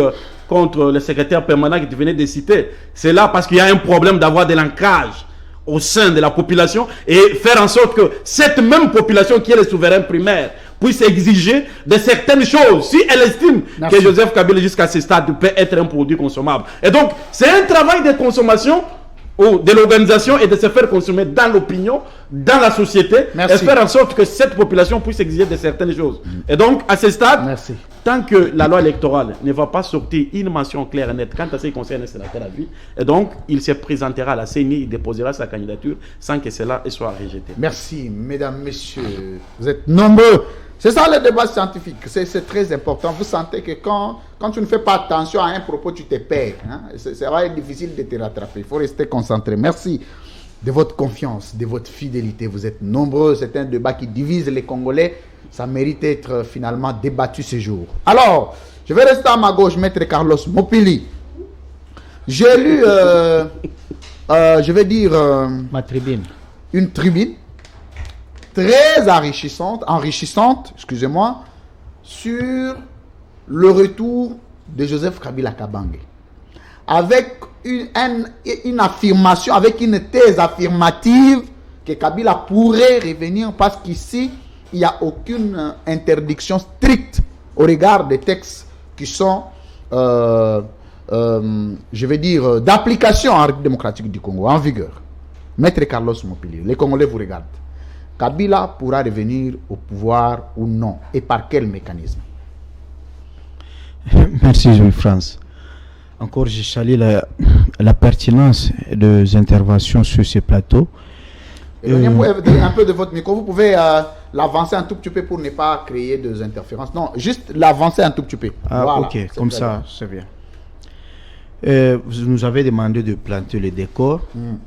contre le secrétaire permanent qui venait de citer, c'est là parce qu'il y a un problème d'avoir de l'ancrage au sein de la population et faire en sorte que cette même population qui est le souverain primaire puisse exiger de certaines choses si elle estime que Joseph Kabila jusqu'à ce stade peut être un produit consommable. Et donc, c'est un travail de consommation de l'organisation et de se faire consommer dans l'opinion, dans la société, et faire en sorte que cette population puisse exiger de certaines choses. Et donc, à ce stade, tant que la loi électorale ne va pas sortir une mention claire et nette quant à ce qui concerne un sénateur à vie, et donc, il se présentera à la CENI, il déposera sa candidature sans que cela soit rejeté. Merci, mesdames, messieurs. Vous êtes nombreux. C'est ça le débat scientifique, c'est très important. Vous sentez que quand tu ne fais pas attention à un propos, tu te perds. Hein? Ça va être difficile de te rattraper. Il faut rester concentré. Merci de votre confiance, de votre fidélité. Vous êtes nombreux. C'est un débat qui divise les Congolais. Ça mérite d'être finalement débattu ce jour. Alors, je vais rester à ma gauche, maître Carlos Mopili. J'ai lu, je vais dire... ma tribune. Une tribune très enrichissante, excusez-moi, sur le retour de Joseph Kabila Kabange. Avec une affirmation, avec une thèse affirmative que Kabila pourrait revenir parce qu'ici, il n'y a aucune interdiction stricte au regard des textes qui sont, je vais dire, d'application en République démocratique du Congo, en vigueur. Maître Carlos Mopili, les Congolais vous regardent. Kabila pourra revenir au pouvoir ou non? Et par quel mécanisme? Merci, Louis-France. Encore, je salue la pertinence des interventions sur ce plateau. Un peu de votre micro. Vous pouvez l'avancer un tout petit peu pour ne pas créer des interférences. Non, juste l'avancer un tout petit peu. Ah, voilà, ok, comme ça, c'est bien. Vous nous avez demandé de planter le décor.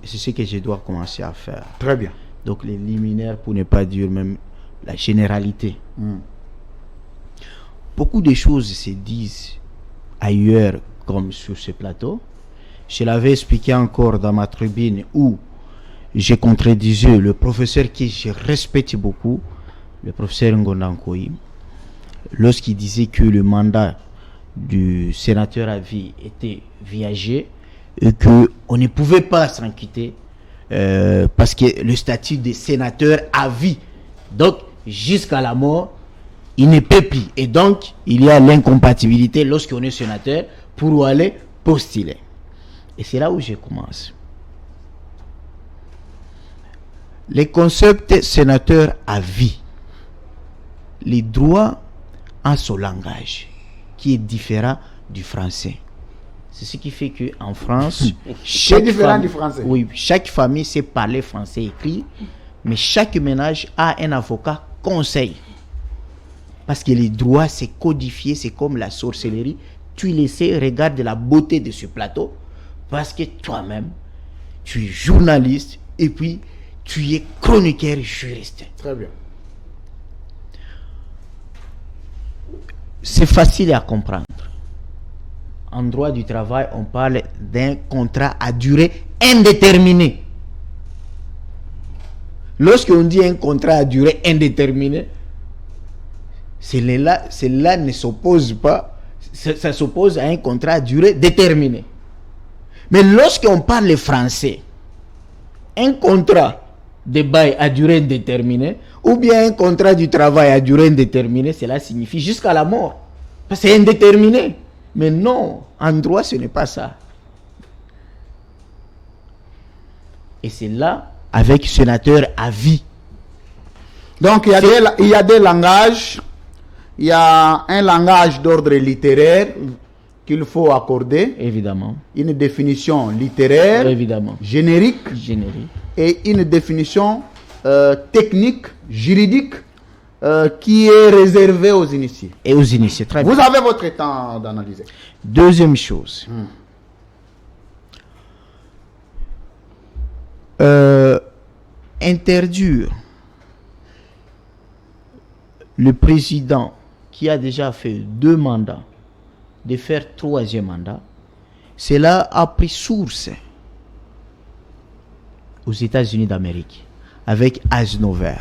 C'est ce que je dois commencer à faire. Très bien. Donc les liminaires, pour ne pas dire même la généralité. Beaucoup de choses se disent ailleurs comme sur ce plateau. Je l'avais expliqué encore dans ma tribune où je contredisais le professeur que je respecte beaucoup, le professeur Ngondankoï, lorsqu'il disait que le mandat du sénateur à vie était viagé et qu'on ne pouvait pas s'en quitter. Parce que le statut de sénateur à vie, donc jusqu'à la mort, il ne peut plus. Et donc, il y a l'incompatibilité lorsqu'on est sénateur pour aller postuler. Et c'est là où je commence. Les concepts sénateur à vie, les droits en son langage, qui est différent du français. C'est ce qui fait qu'en France, c'est différent du français. Oui, chaque famille sait parler français écrit, mais chaque ménage a un avocat conseil. Parce que les droits, c'est codifié, c'est comme la sorcellerie. Tu le sais, regarde la beauté de ce plateau, parce que toi-même, tu es journaliste et puis tu es chroniqueur juriste. Très bien. C'est facile à comprendre. En droit du travail, on parle d'un contrat à durée indéterminée. Lorsqu'on dit un contrat à durée indéterminée, cela ne s'oppose pas, ça s'oppose à un contrat à durée déterminée. Mais lorsqu'on parle français, un contrat de bail à durée indéterminée ou bien un contrat du travail à durée indéterminée, cela signifie jusqu'à la mort. Parce que c'est indéterminé. Mais non, en droit, ce n'est pas ça. Et c'est là, avec sénateur à vie. Donc, il y a des langages. Il y a un langage d'ordre littéraire qu'il faut accorder. Évidemment. Une définition littéraire. Évidemment. Générique. Et une définition technique, juridique, qui est réservée aux initiés. Et aux initiés, très bien. Vous avez votre temps d'analyser. Deuxième chose. Interdire le président qui a déjà fait 2 mandats de faire 3e mandat, cela a pris source aux États-Unis d'Amérique avec Eisenhower.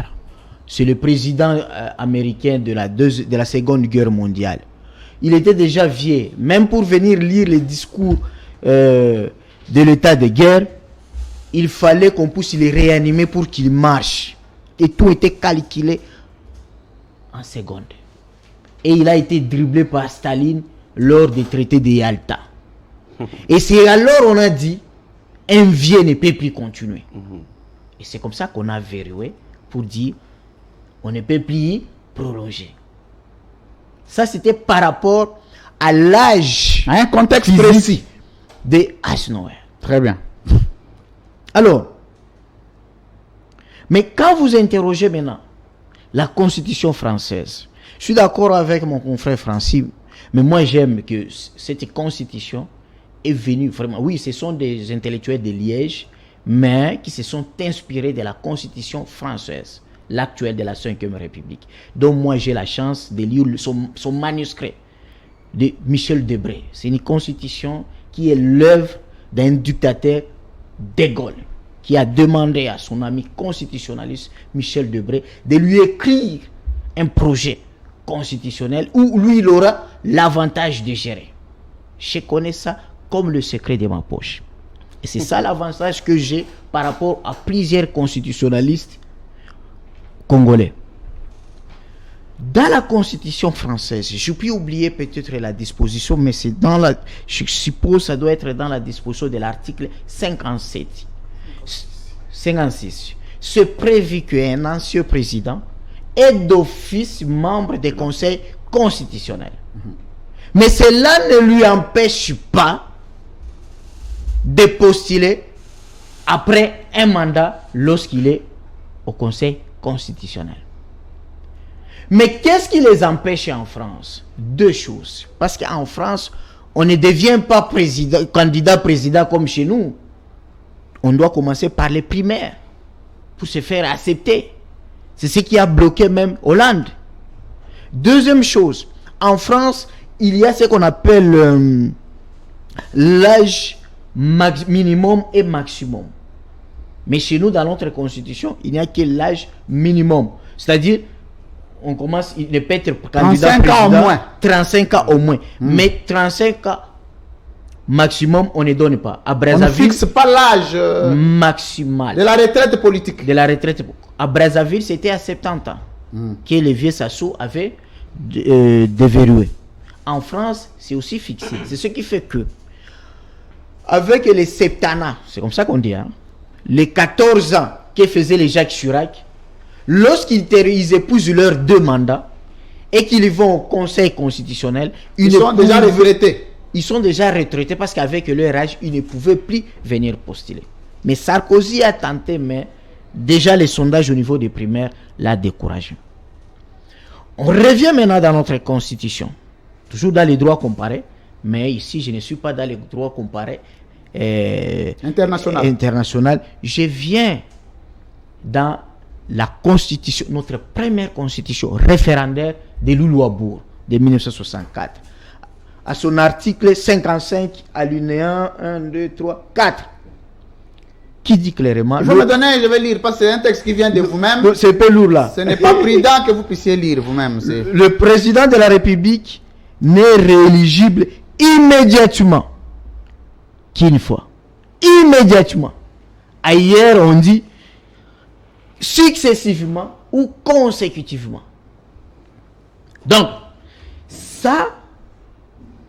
C'est le président américain de la Seconde Guerre mondiale. Il était déjà vieux, même pour venir lire les discours de l'état de guerre, il fallait qu'on puisse les réanimer pour qu'ils marchent. Et tout était calculé en secondes. Et il a été dribblé par Staline lors des traités de Yalta. Et c'est alors on a dit, un vieux ne peut plus continuer. Et c'est comme ça qu'on a verrouillé pour dire, on ne peut plus prolonger. Ça, c'était par rapport à l'âge, à un contexte précis de Eisenhower. Très bien. Alors, mais quand vous interrogez maintenant la Constitution française, je suis d'accord avec mon confrère Francis, mais moi j'aime que cette Constitution est venue vraiment, oui, ce sont des intellectuels de Liège, mais qui se sont inspirés de la Constitution française, l'actuelle de la 5e République. Donc moi j'ai la chance de lire son manuscrit de Michel Debré. C'est une Constitution qui est l'œuvre d'un dictateur, De Gaulle, qui a demandé à son ami constitutionnaliste Michel Debré de lui écrire un projet constitutionnel où lui il aura l'avantage de gérer. Je connais ça comme le secret de ma poche. Et c'est ça l'avantage que j'ai par rapport à plusieurs constitutionnalistes congolais. Dans la Constitution française, je peux oublier peut-être la disposition, mais c'est dans la, je suppose ça doit être dans la disposition de l'article 56. C'est prévu qu'un ancien président est d'office membre des conseils constitutionnels. Mais cela ne lui empêche pas de postuler après un mandat lorsqu'il est au conseil constitutionnel. Mais qu'est-ce qui les empêche en France? 2 choses. Parce qu'en France, on ne devient pas candidat président comme chez nous. On doit commencer par les primaires pour se faire accepter. C'est ce qui a bloqué même Hollande. Deuxième chose, en France, il y a ce qu'on appelle l'âge minimum et maximum. Mais chez nous, dans notre constitution, il n'y a que l'âge minimum. C'est-à-dire, on commence, il peut être candidat 35 ans au moins. 35 ans au moins. Mais 35 ans maximum, on ne donne pas. À Brazzaville, on ne fixe pas l'âge maximal de la retraite politique. De la retraite. À Brazzaville, c'était à 70 ans que les vieux Sassou avaient déverrouillé. En France, c'est aussi fixé. C'est ce qui fait que, avec les septennats, c'est comme ça qu'on dit, hein, les 14 ans que faisaient les Jacques Chirac, lorsqu'ils épousent leurs 2 mandats et qu'ils vont au Conseil constitutionnel, ils sont déjà retraités. Ils sont déjà retraités parce qu'avec leur âge, ils ne pouvaient plus venir postuler. Mais Sarkozy a tenté, mais déjà les sondages au niveau des primaires l'a découragé. On revient maintenant dans notre constitution, toujours dans les droits comparés, mais ici je ne suis pas dans les droits comparés international. Je viens dans la constitution, notre première constitution référendaire de Loulouabourg de 1964. À son article 55, alinéa 1, 2, 3, 4, qui dit clairement... Vous me donnez, je vais lire, parce que c'est un texte qui vient de vous-même. C'est un peu lourd là. Ce n'est pas prudent que vous puissiez lire vous-même. Le président de la République n'est rééligible immédiatement qu'une fois. Immédiatement. Ailleurs, on dit successivement ou consécutivement. Donc, ça,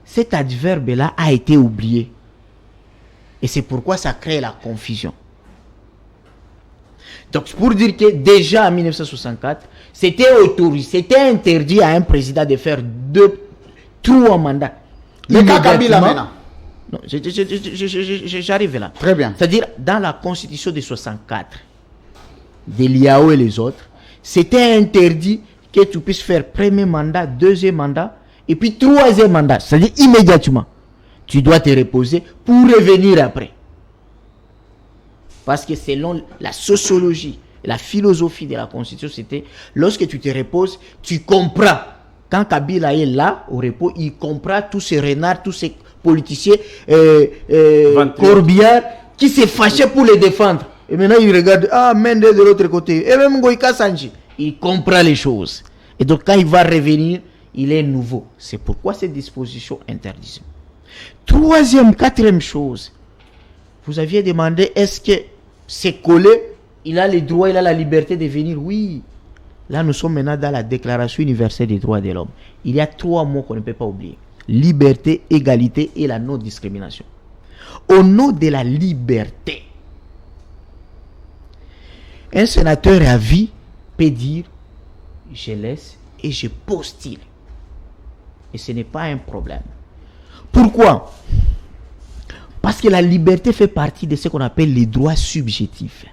cet adverbe-là a été oublié. Et c'est pourquoi ça crée la confusion. Donc, pour dire que déjà en 1964, c'était autorisé, c'était interdit à un président de faire 3 mandats. Le cas Kabila maintenant. Non, j'arrive là. Très bien. C'est-à-dire, dans la constitution de 64, de l'IAO et les autres, c'était interdit que tu puisses faire premier mandat, deuxième mandat, et puis troisième mandat. C'est-à-dire, immédiatement, tu dois te reposer pour revenir après. Parce que selon la sociologie, la philosophie de la constitution, c'était, lorsque tu te reposes, tu comprends. Quand Kabila est là, au repos, il comprend tous ces renards, tous ces politiciens, Corbière, qui s'est fâché pour les défendre. Et maintenant, il regarde, Mende de l'autre côté, et même Goïka Sanji. Il comprend les choses. Et donc, quand il va revenir, il est nouveau. C'est pourquoi ces dispositions interdisent. Troisième, quatrième chose, vous aviez demandé, est-ce que c'est collé, il a le droit, il a la liberté de venir? Oui. Là, nous sommes maintenant dans la Déclaration universelle des droits de l'homme. Il y a 3 mots qu'on ne peut pas oublier. Liberté, égalité et la non-discrimination. Au nom de la liberté, un sénateur à vie peut dire, je laisse et je postule. Et ce n'est pas un problème. Pourquoi? Parce que la liberté fait partie de ce qu'on appelle les droits subjectifs.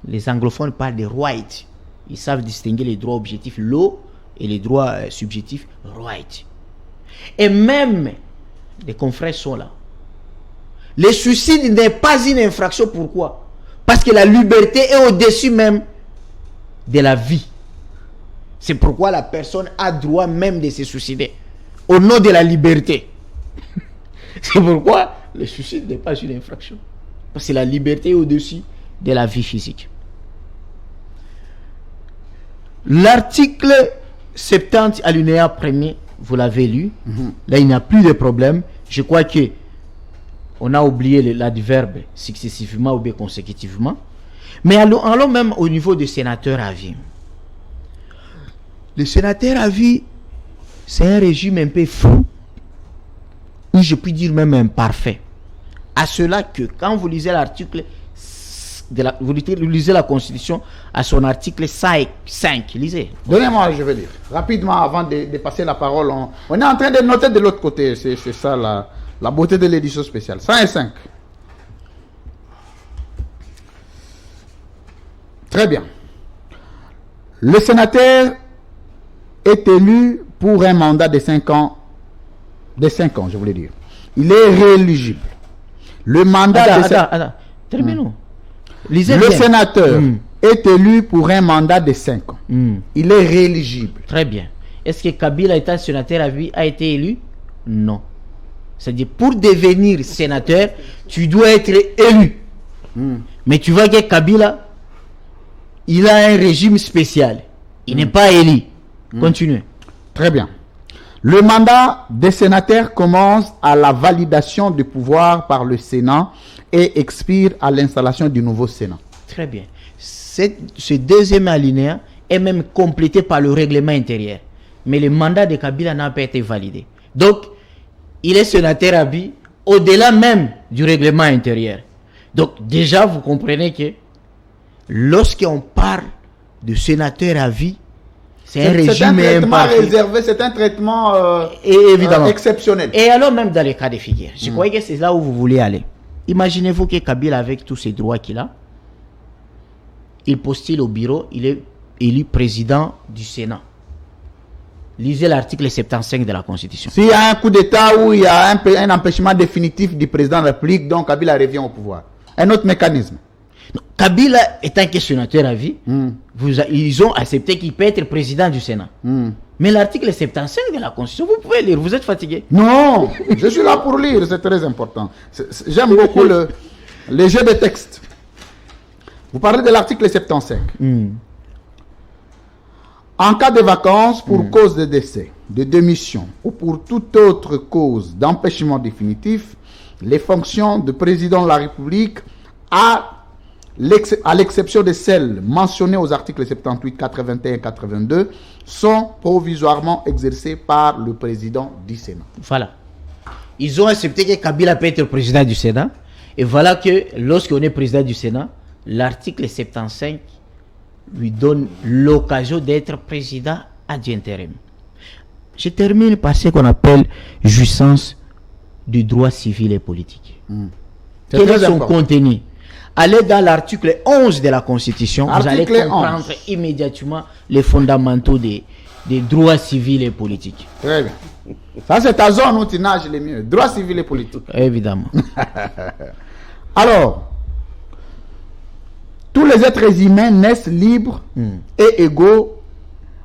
Les anglophones parlent de rights. Ils savent distinguer les droits objectifs, law, et les droits subjectifs, right. Et même, les confrères sont là. Le suicide n'est pas une infraction. Pourquoi? Parce que la liberté est au-dessus même de la vie. C'est pourquoi la personne a droit même de se suicider. Au nom de la liberté. C'est pourquoi le suicide n'est pas une infraction. Parce que la liberté est au-dessus de la vie physique. L'article 70 alinéa 1er, vous l'avez lu. Là, il n'y a plus de problème. Je crois que on a oublié l'adverbe successivement ou bien consécutivement. Mais allons même au niveau des sénateurs à vie. Les sénateurs à vie, c'est un régime un peu fou, ou je puis dire même imparfait. À cela que quand vous lisez l'article, vous lisez la Constitution à son article 5, lisez. Donnez-moi, je vais lire. Rapidement, avant de passer la parole, on est en train de noter de l'autre côté. C'est ça la beauté de l'édition spéciale. 105. Très bien. Le sénateur est élu pour un mandat de 5 ans. De 5 ans, je voulais dire. Il est rééligible. Le mandat Attends. Terminons. Lisez le bien. sénateur est élu pour un mandat de 5 ans. Il est rééligible. Très bien. Est-ce que Kabila, étant sénateur à vie, a été élu? Non. C'est-à-dire, pour devenir sénateur, tu dois être élu. Mais tu vois que Kabila, il a un régime spécial. Il n'est pas élu. Continuez. Très bien. Le mandat des sénateurs commence à la validation du pouvoir par le Sénat et expire à l'installation du nouveau Sénat. Très bien. Ce deuxième alinéa est même complété par le règlement intérieur. Mais le mandat de Kabila n'a pas été validé. Donc, il est sénateur à vie au-delà même du règlement intérieur. Donc, déjà, vous comprenez que lorsqu'on parle de sénateur à vie, c'est un régime réservé, c'est un traitement exceptionnel. Et alors même dans les cas de figure, je crois que c'est là où vous voulez aller. Imaginez-vous que Kabila, avec tous ces droits qu'il a, il postule au bureau, il est élu président du Sénat. Lisez l'article 75 de la Constitution. S'il y a un coup d'État où il y a un empêchement définitif du président de la République, donc Kabila revient au pouvoir. Un autre mécanisme. Non, Kabila étant que sénateur à vie, ils ont accepté qu'il peut être président du Sénat. Mais l'article 75 de la Constitution, vous pouvez lire, vous êtes fatigué? Non, je suis là pour lire, c'est très important. J'aime beaucoup les jeux de texte. Vous parlez de l'article 75. En cas de vacances pour cause de décès, de démission ou pour toute autre cause d'empêchement définitif, les fonctions de président de la République, à l'exception de celles mentionnées aux articles 78, 81 et 82, sont provisoirement exercées par le président du Sénat. Voilà. Ils ont accepté que Kabila peut être président du Sénat. Et voilà que lorsqu'on est président du Sénat, l'article 75 lui donne l'occasion d'être président ad interim. Je termine par ce qu'on appelle jouissance du droit civil et politique. Quel est son contenu? Allez dans l'article 11 de la Constitution, vous allez comprendre immédiatement les fondamentaux des droits civils et politiques. Très bien. Ça, c'est ta zone où tu nages les mieux. Droits civils et politiques. Évidemment. Alors, tous les êtres humains naissent libres et égaux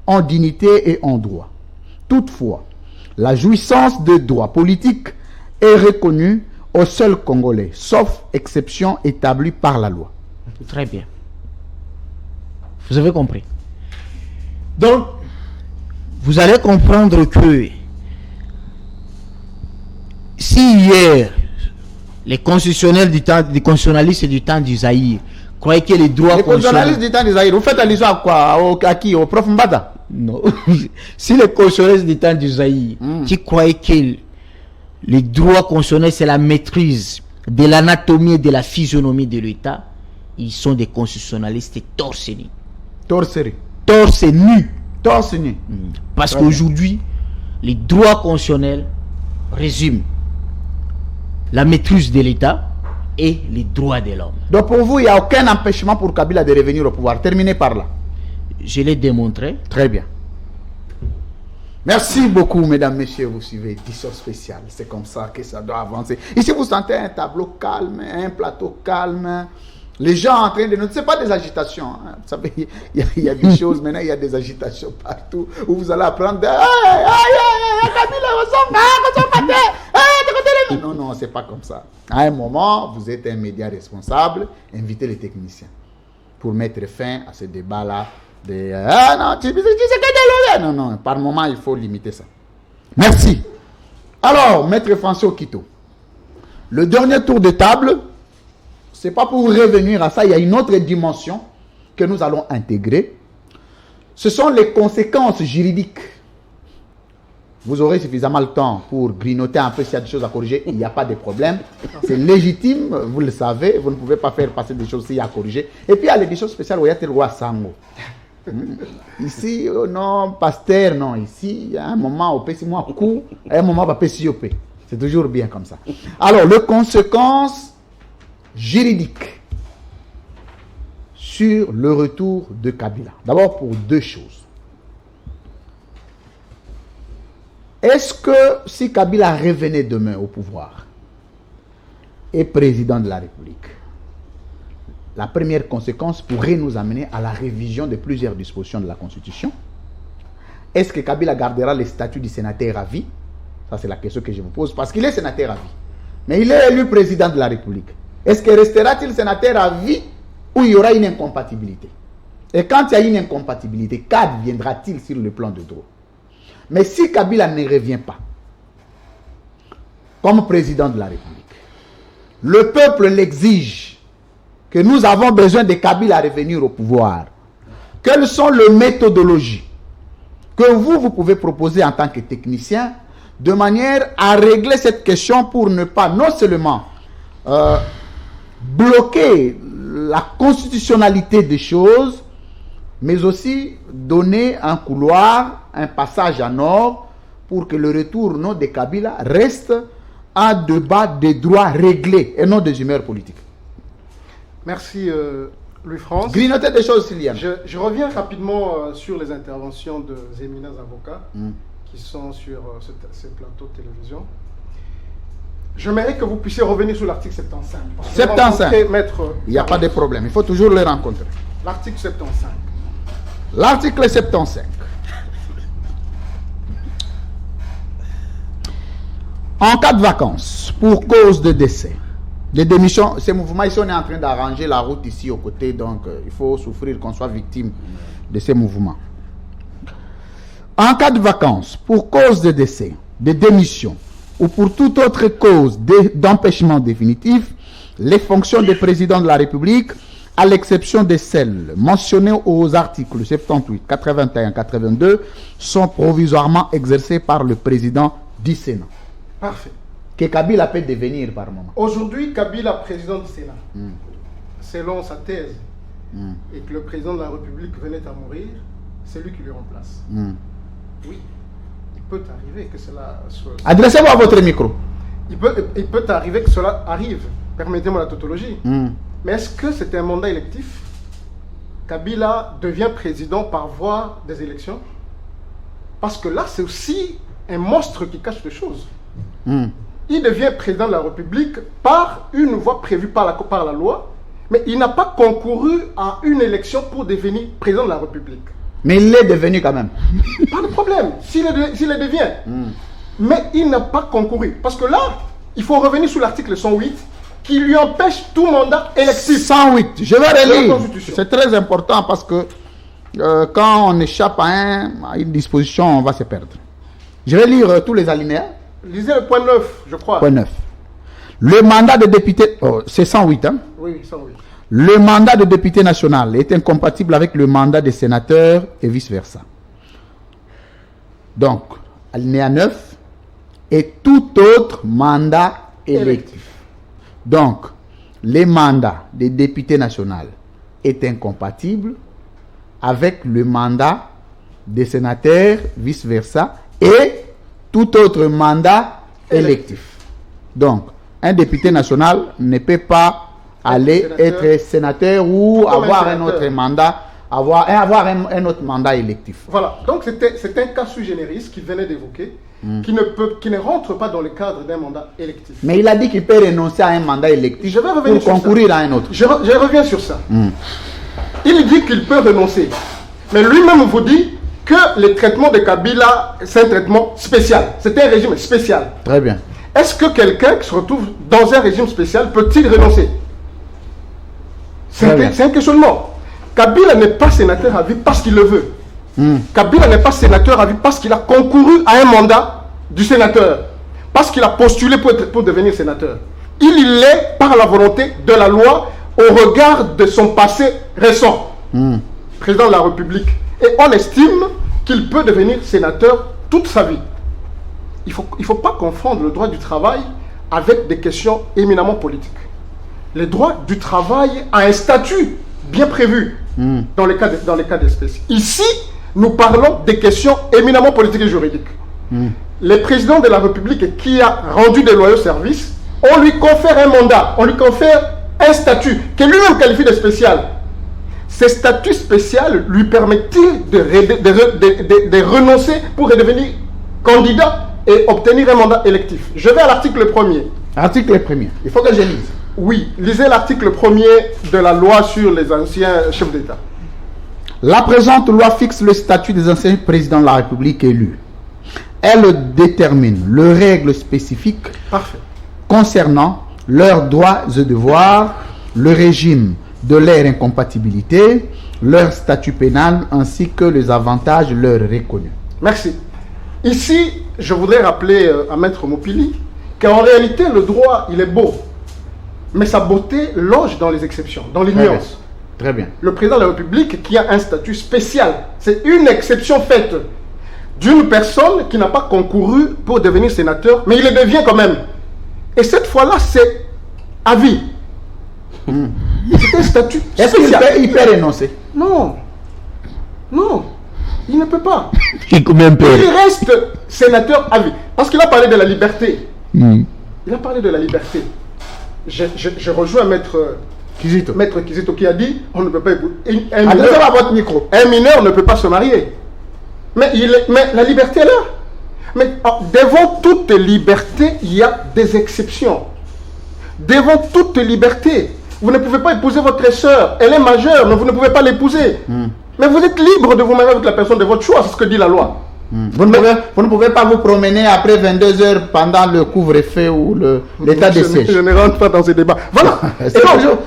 en dignité et en droit. Toutefois, la jouissance de droits politiques est reconnue aux seuls Congolais, sauf exception établie par la loi. Très bien. Vous avez compris. Donc, vous allez comprendre que si hier, les constitutionnels du temps, les constitutionnalistes du temps du Zaïre croyaient que les droits les constitutionnalistes du temps du Zaïre, vous faites allusion à quoi? À qui? Au prof Mbata? Non. Si les constitutionnalistes du temps du Zaïre qui croyaient que les droits constitutionnels, c'est la maîtrise de l'anatomie et de la physionomie de l'État, ils sont des constitutionnalistes torse nu. Torse nu. Torse nu. Torse nu. Parce qu'aujourd'hui, les droits constitutionnels résument la maîtrise de l'État et les droits de l'homme. Donc pour vous, il n'y a aucun empêchement pour Kabila de revenir au pouvoir. Terminez par là. Je l'ai démontré. Très bien. Merci beaucoup, mesdames, messieurs. Vous suivez édition spéciale. C'est comme ça que ça doit avancer. Ici, vous sentez un tableau calme, un plateau calme. Les gens en train de... Ce n'est pas des agitations. Hein. Vous savez, il y a des choses, maintenant, il y a des agitations partout où vous allez apprendre... Non, non, c'est pas comme ça. À un moment, vous êtes un média responsable. Invitez les techniciens pour mettre fin à ce débat-là. Non, non, par moment, il faut limiter ça. Merci. Alors, Maître François Okito, le dernier tour de table, c'est pas pour revenir à ça, il y a une autre dimension que nous allons intégrer. Ce sont les conséquences juridiques. Vous aurez suffisamment le temps pour grignoter un peu s'il y a des choses à corriger, il n'y a pas de problème. C'est légitime, vous le savez, vous ne pouvez pas faire passer des choses s'il y a à corriger. Et puis il y a l'édition spéciale où il y a le roi Sango. Ici, non, pasteur, non. Ici, il y a un moment, au PC, moi, coup, et un moment, PC, au P. C'est toujours bien comme ça. Alors, les conséquences juridiques sur le retour de Kabila. D'abord, pour deux choses. Est-ce que si Kabila revenait demain au pouvoir et président de la République, la première conséquence pourrait nous amener à la révision de plusieurs dispositions de la Constitution? Est-ce que Kabila gardera le statut du sénateur à vie? Ça, c'est la question que je vous pose, parce qu'il est sénateur à vie. Mais il est élu président de la République. Est-ce que restera-t-il sénateur à vie ou il y aura une incompatibilité? Et quand il y a une incompatibilité, qu'adviendra-t-il sur le plan de droit? Mais si Kabila ne revient pas comme président de la République, le peuple l'exige, que nous avons besoin de Kabila à revenir au pouvoir. Quelles sont les méthodologies que vous pouvez proposer en tant que technicien de manière à régler cette question pour ne pas non seulement bloquer la constitutionnalité des choses, mais aussi donner un couloir, un passage en or pour que le retour non de Kabila reste un débat des droits réglés et non des humeurs politiques. Merci Louis-France. Grignoter des choses, Sylviane. Je reviens rapidement sur les interventions de éminents avocats qui sont sur ces plateaux de télévision. J'aimerais que vous puissiez revenir sur l'article 75. 75. Il n'y a pas de problème. Il faut toujours les rencontrer. L'article 75. L'article 75. En cas de vacances pour cause de décès, Des démissions, ces mouvements, ici on est en train d'arranger la route ici aux côtés, donc il faut souffrir qu'on soit victime de ces mouvements. En cas de vacances, pour cause de décès, de démission ou pour toute autre cause d'empêchement définitif, les fonctions de président de la République, à l'exception de celles mentionnées aux articles 78, 81, 82, sont provisoirement exercées par le président du Sénat. Parfait. Que Kabila peut devenir par moment. Aujourd'hui, Kabila, président du Sénat, selon sa thèse, et que le président de la République venait à mourir, c'est lui qui lui remplace. Oui, il peut arriver que cela soit... Adressez-vous à votre micro. Il peut arriver que cela arrive. Permettez-moi la tautologie. Mais est-ce que c'est un mandat électif? Kabila devient président par voie des élections? Parce que là, c'est aussi un monstre qui cache des choses. Il devient président de la République par une voie prévue par la loi, mais il n'a pas concouru à une élection pour devenir président de la République. Mais il l'est devenu quand même. Pas de problème, s'il le devient. Mais il n'a pas concouru. Parce que là, il faut revenir sur l'article 108 qui lui empêche tout mandat électif. 108, je vais relire. C'est très important parce que quand on échappe à une disposition, on va se perdre. Je vais lire tous les alinéas. Lisez le point 9, je crois. Point 9. Le mandat de député... Oh, c'est 108, hein? Oui, 108. Le mandat de député national est incompatible avec le mandat de sénateur et vice-versa. Donc, alinéa 9, et tout autre mandat électif. Donc, les mandats des députés nationaux est incompatible avec le mandat des sénateurs, vice-versa, et tout autre mandat électif. Donc, un député national ne peut pas aller être sénateur ou avoir un autre mandat, avoir un autre mandat électif. Voilà, donc c'est un cas sui generis qu'il venait d'évoquer, qui ne rentre pas dans le cadre d'un mandat électif. Mais il a dit qu'il peut renoncer à un mandat électif pour concourir à un autre. Je reviens sur ça. Il dit qu'il peut renoncer. Mais lui-même vous dit que le traitement de Kabila, c'est un traitement spécial. C'est un régime spécial. Très bien. Est-ce que quelqu'un qui se retrouve dans un régime spécial peut-il renoncer? C'est un questionnement. Kabila n'est pas sénateur à vie parce qu'il le veut. Kabila n'est pas sénateur à vie parce qu'il a concouru à un mandat du sénateur. Parce qu'il a postulé pour devenir sénateur. Il l'est par la volonté de la loi au regard de son passé récent. Président de la République. Et on estime qu'il peut devenir sénateur toute sa vie. Il faut pas confondre le droit du travail avec des questions éminemment politiques. Le droit du travail a un statut bien prévu dans les cas d'espèce. Ici, nous parlons des questions éminemment politiques et juridiques. Le président de la République qui a rendu des loyaux services, on lui confère un mandat, on lui confère un statut que lui-même qualifie de spécial. Ce statut spécial lui permet-il de renoncer pour redevenir candidat et obtenir un mandat électif? Je vais à l'article 1er. Article 1er. Il faut que je lise. Oui, lisez l'article 1er de la loi sur les anciens chefs d'État. La présente loi fixe le statut des anciens présidents de la République élus. Elle détermine les règles spécifiques concernant leurs droits et devoirs, le régime de leur incompatibilité, leur statut pénal ainsi que les avantages leur reconnus. Merci. Ici, je voudrais rappeler à Maître Mopili qu'en réalité, le droit, il est beau. Mais sa beauté loge dans les exceptions, dans les nuances. Très bien. Le président de la République qui a un statut spécial, c'est une exception faite d'une personne qui n'a pas concouru pour devenir sénateur, mais il le devient quand même. Et cette fois-là, c'est à vie. C'est un statut spécial. Est-ce qu'il peut renoncer? Non. Non. Il ne peut pas. Il reste sénateur à vie. Parce qu'il a parlé de la liberté. Il a parlé de la liberté. Je rejoins Maître Kizito qui a dit on ne peut pas épouser. Un mineur ne peut pas se marier. Mais la liberté est là. Mais devant toute liberté, il y a des exceptions. Devant toute liberté, vous ne pouvez pas épouser votre soeur. Elle est majeure, mais vous ne pouvez pas l'épouser. Mais vous êtes libre de vous marier avec la personne de votre choix, c'est ce que dit la loi. Vous ne pouvez pas vous promener après 22 heures pendant le couvre-feu ou l'état de siège. Je ne rentre pas dans ces débats. Voilà.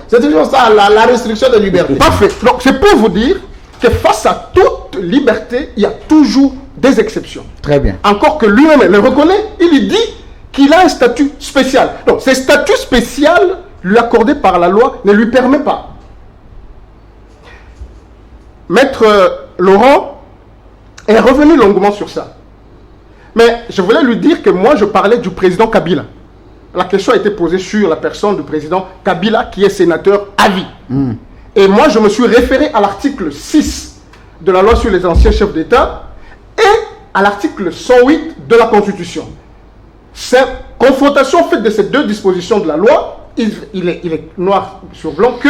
C'est toujours ça, la restriction de liberté. Parfait. Donc, c'est pour vous dire que face à toute liberté, il y a toujours des exceptions. Très bien. Encore que lui-même le reconnaît, il dit qu'il a un statut spécial. Donc, ce statut spécial lui accordé par la loi ne lui permet pas. Maître Laurent est revenu longuement sur ça. Mais je voulais lui dire que moi, je parlais du président Kabila. La question a été posée sur la personne du président Kabila, qui est sénateur à vie. Et moi, je me suis référé à l'article 6 de la loi sur les anciens chefs d'État et à l'article 108 de la Constitution. Cette confrontation faite de ces deux dispositions de la loi, il est noir sur blanc que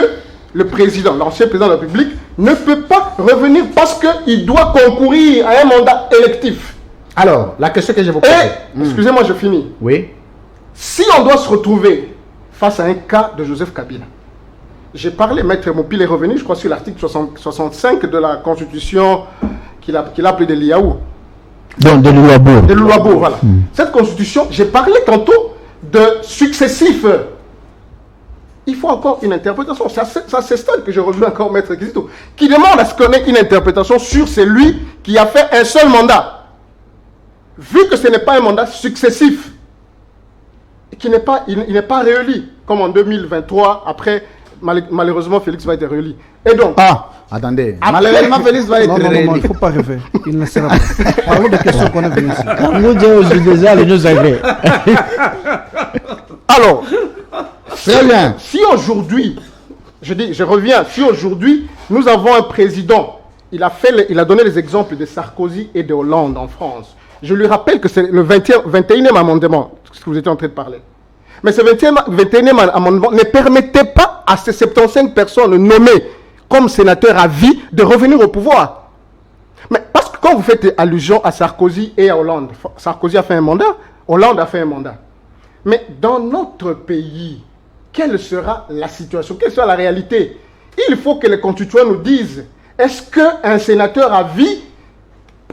le président, l'ancien président de la République, ne peut pas revenir parce qu'il doit concourir à un mandat électif. Alors, la question que je vous pose. Excusez-moi, je finis. Oui. Si on doit se retrouver face à un cas de Joseph Kabila, j'ai parlé, Maître Mopil est revenu, je crois, sur l'article 65 de la Constitution qu'il a appelé de l'IAO. Donc, de l'Ouabo. De l'Ouabo, voilà. Cette Constitution, j'ai parlé tantôt de successifs. Il faut encore une interprétation. C'est à ce stade que je rejoins encore Maître Kizito, qui demande à ce qu'on ait une interprétation sur celui qui a fait un seul mandat. Vu que ce n'est pas un mandat successif, il n'est pas réélu, comme en 2023, après, malheureusement, Félix va être réélu. Et donc... Attendez, malheureusement, Félix va être réélu. Non, il ne faut pas rêver. Il ne sera pas. Parlons des questions qu'on a venues ici. Alors... Très bien. Si aujourd'hui, je reviens, si aujourd'hui, nous avons un président, il a donné les exemples de Sarkozy et de Hollande en France. Je lui rappelle que c'est le 21e amendement, ce que vous étiez en train de parler. Mais ce 21e amendement ne permettait pas à ces 75 personnes nommées comme sénateurs à vie de revenir au pouvoir. Mais parce que quand vous faites allusion à Sarkozy et à Hollande, Sarkozy a fait un mandat, Hollande a fait un mandat. Mais dans notre pays, quelle sera la situation? Quelle sera la réalité? Il faut que les constituants nous disent, est-ce qu'un sénateur à vie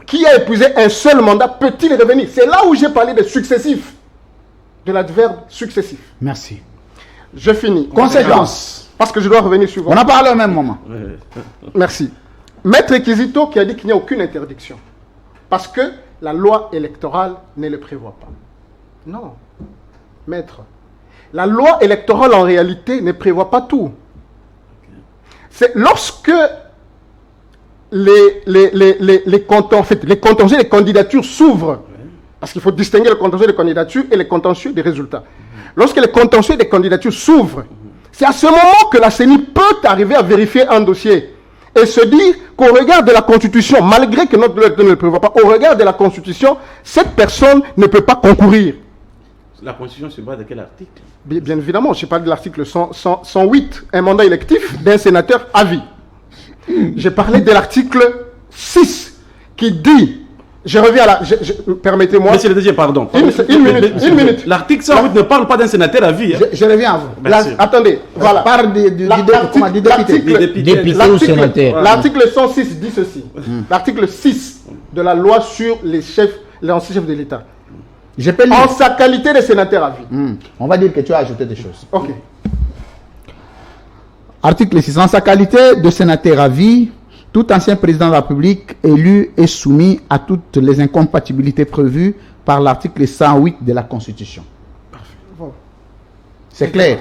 qui a épuisé un seul mandat peut-il revenir? C'est là où j'ai parlé de successif, de l'adverbe successif. Merci. Je finis. Conséquence. Parce que je dois revenir sur vous. On en parle au même moment. Merci. Maître Kizito qui a dit qu'il n'y a aucune interdiction. Parce que la loi électorale ne le prévoit pas. Non. Maître, la loi électorale en réalité ne prévoit pas tout. C'est lorsque les contentieux des candidatures s'ouvrent, parce qu'il faut distinguer le contentieux des candidatures et les contentieux des résultats. Lorsque les contentieux des candidatures s'ouvrent, c'est à ce moment que la CENI peut arriver à vérifier un dossier et se dire qu'au regard de la Constitution, malgré que notre loi ne le prévoit pas, au regard de la Constitution, cette personne ne peut pas concourir. La Constitution se base de quel article? Bien évidemment, je parle de l'article 108, un mandat électif d'un sénateur à vie. J'ai parlé de l'article 6 qui dit, je reviens à la... Permettez-moi... Monsieur le DG, pardon. Une minute. L'article 108 ne parle pas d'un sénateur à vie. Hein. Je reviens à vous. Attendez, voilà. Parle du député ou sénateur. L'article 106 dit ceci. L'article 6 de la loi sur les anciens chefs de l'État. En sa qualité de sénateur à vie. On va dire que tu as ajouté des choses. Ok. Article 6. En sa qualité de sénateur à vie, tout ancien président de la République élu est soumis à toutes les incompatibilités prévues par l'article 108 de la Constitution. Parfait. Voilà. C'est clair.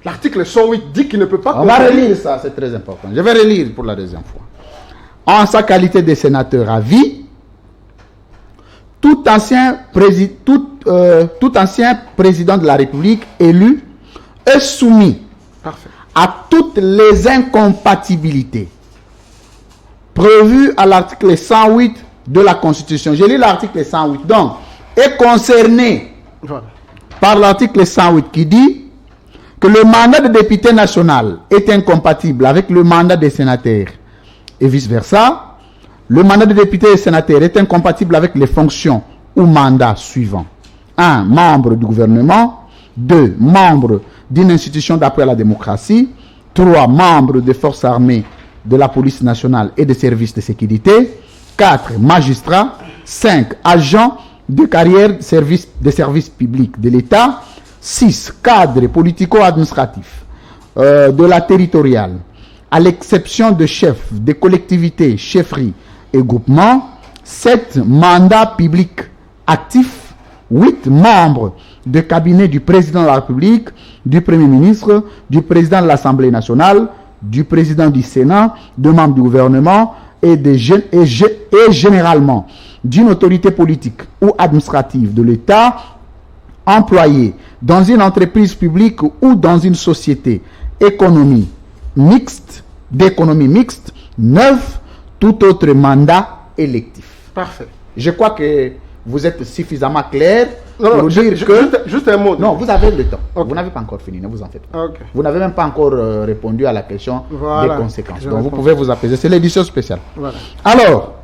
L'article 108 dit qu'il ne peut pas... On va relire ça, c'est très important. Je vais relire pour la deuxième fois. En sa qualité de sénateur à vie, tout ancien président de la République élu est soumis à toutes les incompatibilités prévues à l'article 108 de la Constitution. Je lis l'article 108. Donc, est concerné par l'article 108 qui dit que le mandat de député national est incompatible avec le mandat des sénateurs et vice-versa. Le mandat de député et sénateur est incompatible avec les fonctions ou mandats suivants. 1. Membre du gouvernement. 2. Membre d'une institution d'appui à la démocratie. 3. Membre des forces armées, de la police nationale et des services de sécurité. 4. Magistrats. 5. Agents de carrière des services publics de l'État. 6. Cadres politico-administratifs de la territoriale, à l'exception de chefs des collectivités, chefferies et groupements. 7. Mandats publics actifs. 8. Membres de cabinet du président de la République, du Premier ministre, du président de l'Assemblée nationale, du président du Sénat, de membres du gouvernement et généralement d'une autorité politique ou administrative de l'État, employés dans une entreprise publique ou dans une société d'économie mixte. 9. Tout autre mandat électif. Parfait. Je crois que vous êtes suffisamment clair Non, pour dire que... Juste un mot. Non, vous avez le temps. Ok. Vous n'avez pas encore fini, ne vous en faites pas. Ok. Vous n'avez même pas encore répondu à la question Voilà. des conséquences. Je Donc vous réponds. pouvez vous apaiser. C'est l'édition spéciale. Voilà. Alors,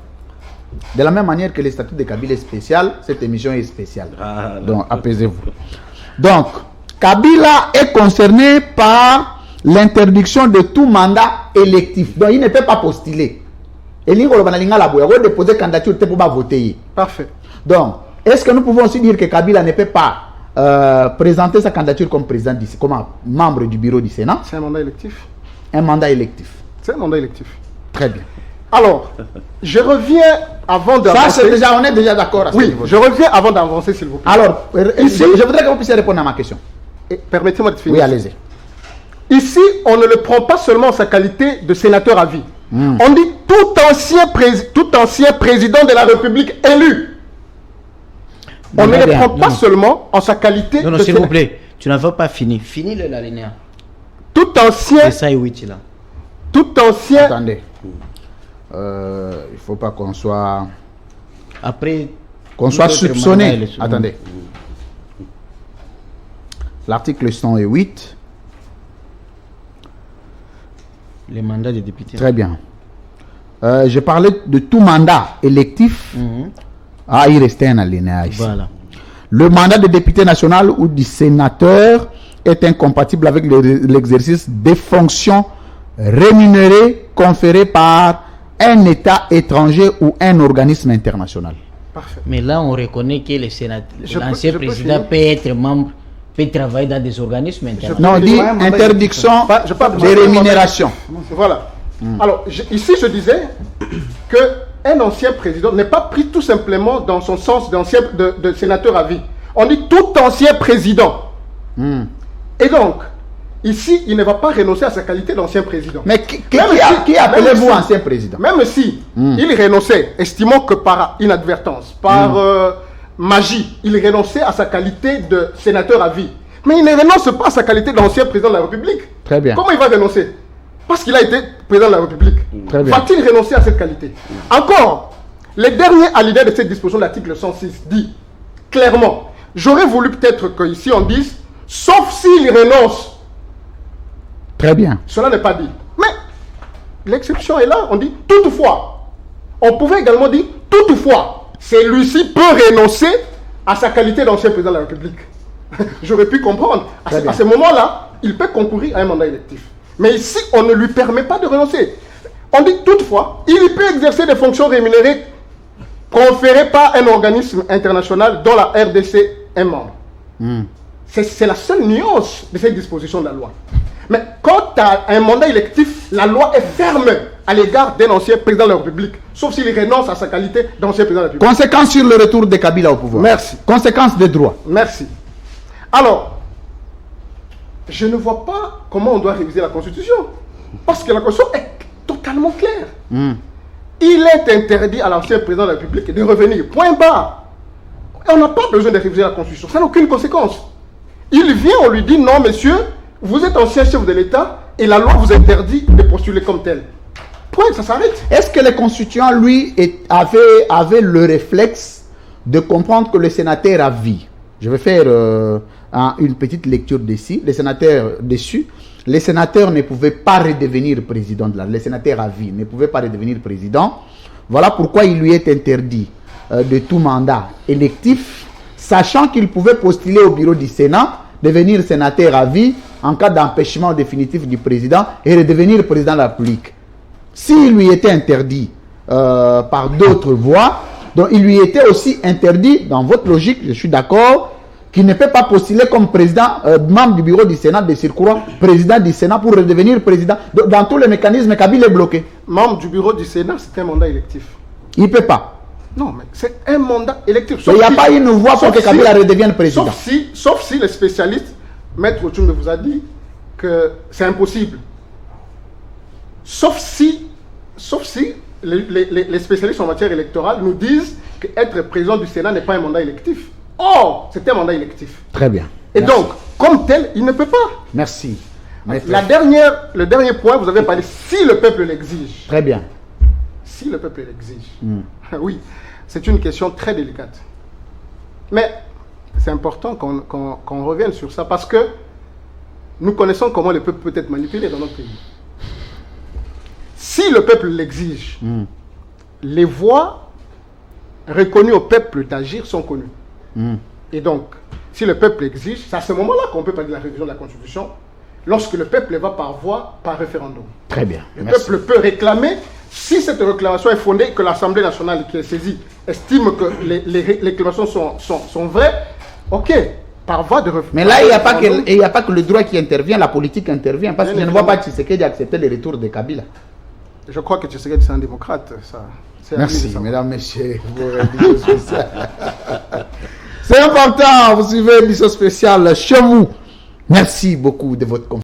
de la même manière que le statut de Kabila est spécial, cette émission est spéciale. Donc apaisez-vous. Donc, Kabila est concerné par l'interdiction de tout mandat électif. Donc il ne peut pas postuler. Et il a déposé candidature pour voter. Parfait. Donc, est-ce que nous pouvons aussi dire que Kabila ne peut pas présenter sa candidature comme président comme membre du bureau du Sénat? C'est un mandat électif. Un mandat électif. C'est un mandat électif. Très bien. Alors, je reviens avant d'avancer. On est déjà d'accord à ce Oui, niveau. je reviens avant d'avancer, s'il vous plaît. Alors, je voudrais que vous puissiez répondre à ma question. Permettez-moi de finir. Oui, allez-y. Ici, on ne le prend pas seulement en sa qualité de sénateur à vie. On dit tout ancien président de la République élu. On ne le prend pas seulement en sa qualité Non, de s'il sénateur. vous plaît, tu n'as pas fini. Finis le l'alinéa. Tout ancien. C'est ça, oui, là. Tout ancien. Attendez. Il ne faut pas qu'on soit... Après, Qu'on soit tout autre soupçonné. mandat électif. Attendez. L'article 108. les mandats des députés. Très bien. Je parlais de tout mandat électif. Ah, il restait un alinéa ici. Voilà. Le mandat de député national ou du sénateur est incompatible avec l'exercice des fonctions rémunérées conférées par un État étranger ou un organisme international. Parfait. Mais là, on reconnaît que l'ancien président peut être membre, peut travailler dans des organismes internationaux. Non, on dit interdiction des rémunérations. Voilà. Alors, ici, je disais que un ancien président n'est pas pris tout simplement dans son sens de sénateur à vie. On dit tout ancien président. Et donc, ici, il ne va pas renoncer à sa qualité d'ancien président. Mais qui appelez-vous ancien président? Même si il renonçait, estimant que par inadvertance, par magie, il renonçait à sa qualité de sénateur à vie. Mais il ne renonce pas à sa qualité d'ancien président de la République. Très bien. Comment il va renoncer? Parce qu'il a été président de la République. Très bien. Va-t-il renoncer à cette qualité? Encore, les derniers alinéas de cette disposition de l'article 106 dit clairement, j'aurais voulu peut-être qu'ici on dise, sauf s'il renonce. Très bien. Cela n'est pas dit. Mais l'exception est là, on dit toutefois. On pouvait également dire toutefois, celui-ci peut renoncer à sa qualité d'ancien président de la République. J'aurais pu comprendre. À ce moment-là, il peut concourir à un mandat électif. Mais ici, on ne lui permet pas de renoncer. On dit toutefois, il peut exercer des fonctions rémunérées conférées par un organisme international dont la RDC est membre. C'est la seule nuance de cette disposition de la loi. Mais quand tu as un mandat électif, la loi est ferme à l'égard d'un ancien président de la République, sauf s'il renonce à sa qualité d'ancien président de la République. Conséquence sur le retour de Kabila au pouvoir. Merci. Conséquence des droits. Merci. Alors, je ne vois pas comment on doit réviser la Constitution. Parce que la Constitution est totalement claire. Il est interdit à l'ancien président de la République de revenir. Point barre. Et on n'a pas besoin de réviser la Constitution. Ça n'a aucune conséquence. Il vient, on lui dit, non, monsieur, vous êtes ancien chef de l'État et la loi vous interdit de postuler comme tel. Point, ça s'arrête. Est-ce que les constituants, lui, avaient le réflexe de comprendre que le sénateur a vie? Je vais faire une petite lecture d'ici. Les sénateurs déçus. Les sénateurs ne pouvaient pas redevenir président. Les sénateurs à vie ne pouvaient pas redevenir président. Voilà pourquoi il lui est interdit de tout mandat électif, sachant qu'il pouvait postuler au bureau du Sénat, devenir sénateur à vie en cas d'empêchement définitif du président et redevenir président de la République. S'il lui était interdit par d'autres voies. Donc il lui était aussi interdit, dans votre logique, je suis d'accord, qu'il ne peut pas postuler comme président, membre du bureau du Sénat de surcroît, président du Sénat pour redevenir président. Dans tous les mécanismes, Kabila est bloqué. Membre du bureau du Sénat, c'est un mandat électif. Il ne peut pas. Non, mais c'est un mandat électif. Il n'y a pas une voie pour que Kabila redevienne président. Sauf si les spécialistes, Maître Ochoumé vous a dit que c'est impossible. Sauf si les spécialistes en matière électorale nous disent qu'être président du Sénat n'est pas un mandat électif. Or, c'est un mandat électif. Très bien. Et donc, comme tel, il ne peut pas. Merci. Le dernier point, vous avez parlé si le peuple l'exige. Très bien. Si le peuple l'exige. Oui, c'est une question très délicate. Mais c'est important qu'on revienne sur ça parce que nous connaissons comment le peuple peut être manipulé dans notre pays. Si le peuple l'exige, les voies reconnues au peuple d'agir sont connues. Et donc, si le peuple exige, c'est à ce moment-là qu'on peut parler de la révision de la Constitution, lorsque le peuple va par voie, par référendum. Très bien. Le peuple peut réclamer, si cette réclamation est fondée, que l'Assemblée nationale qui est saisie estime que les réclamations sont vraies, ok, par voie de référendum. Mais là, il n'y a pas que le droit qui intervient, la politique intervient, parce que je ne vois pas Tshisekedi accepter le retour de Kabila. Je crois que Tshisekedi, c'est un démocrate. Merci, mesdames, messieurs. C'est important, vous suivez l'émission spéciale chez vous. Merci beaucoup de votre confiance.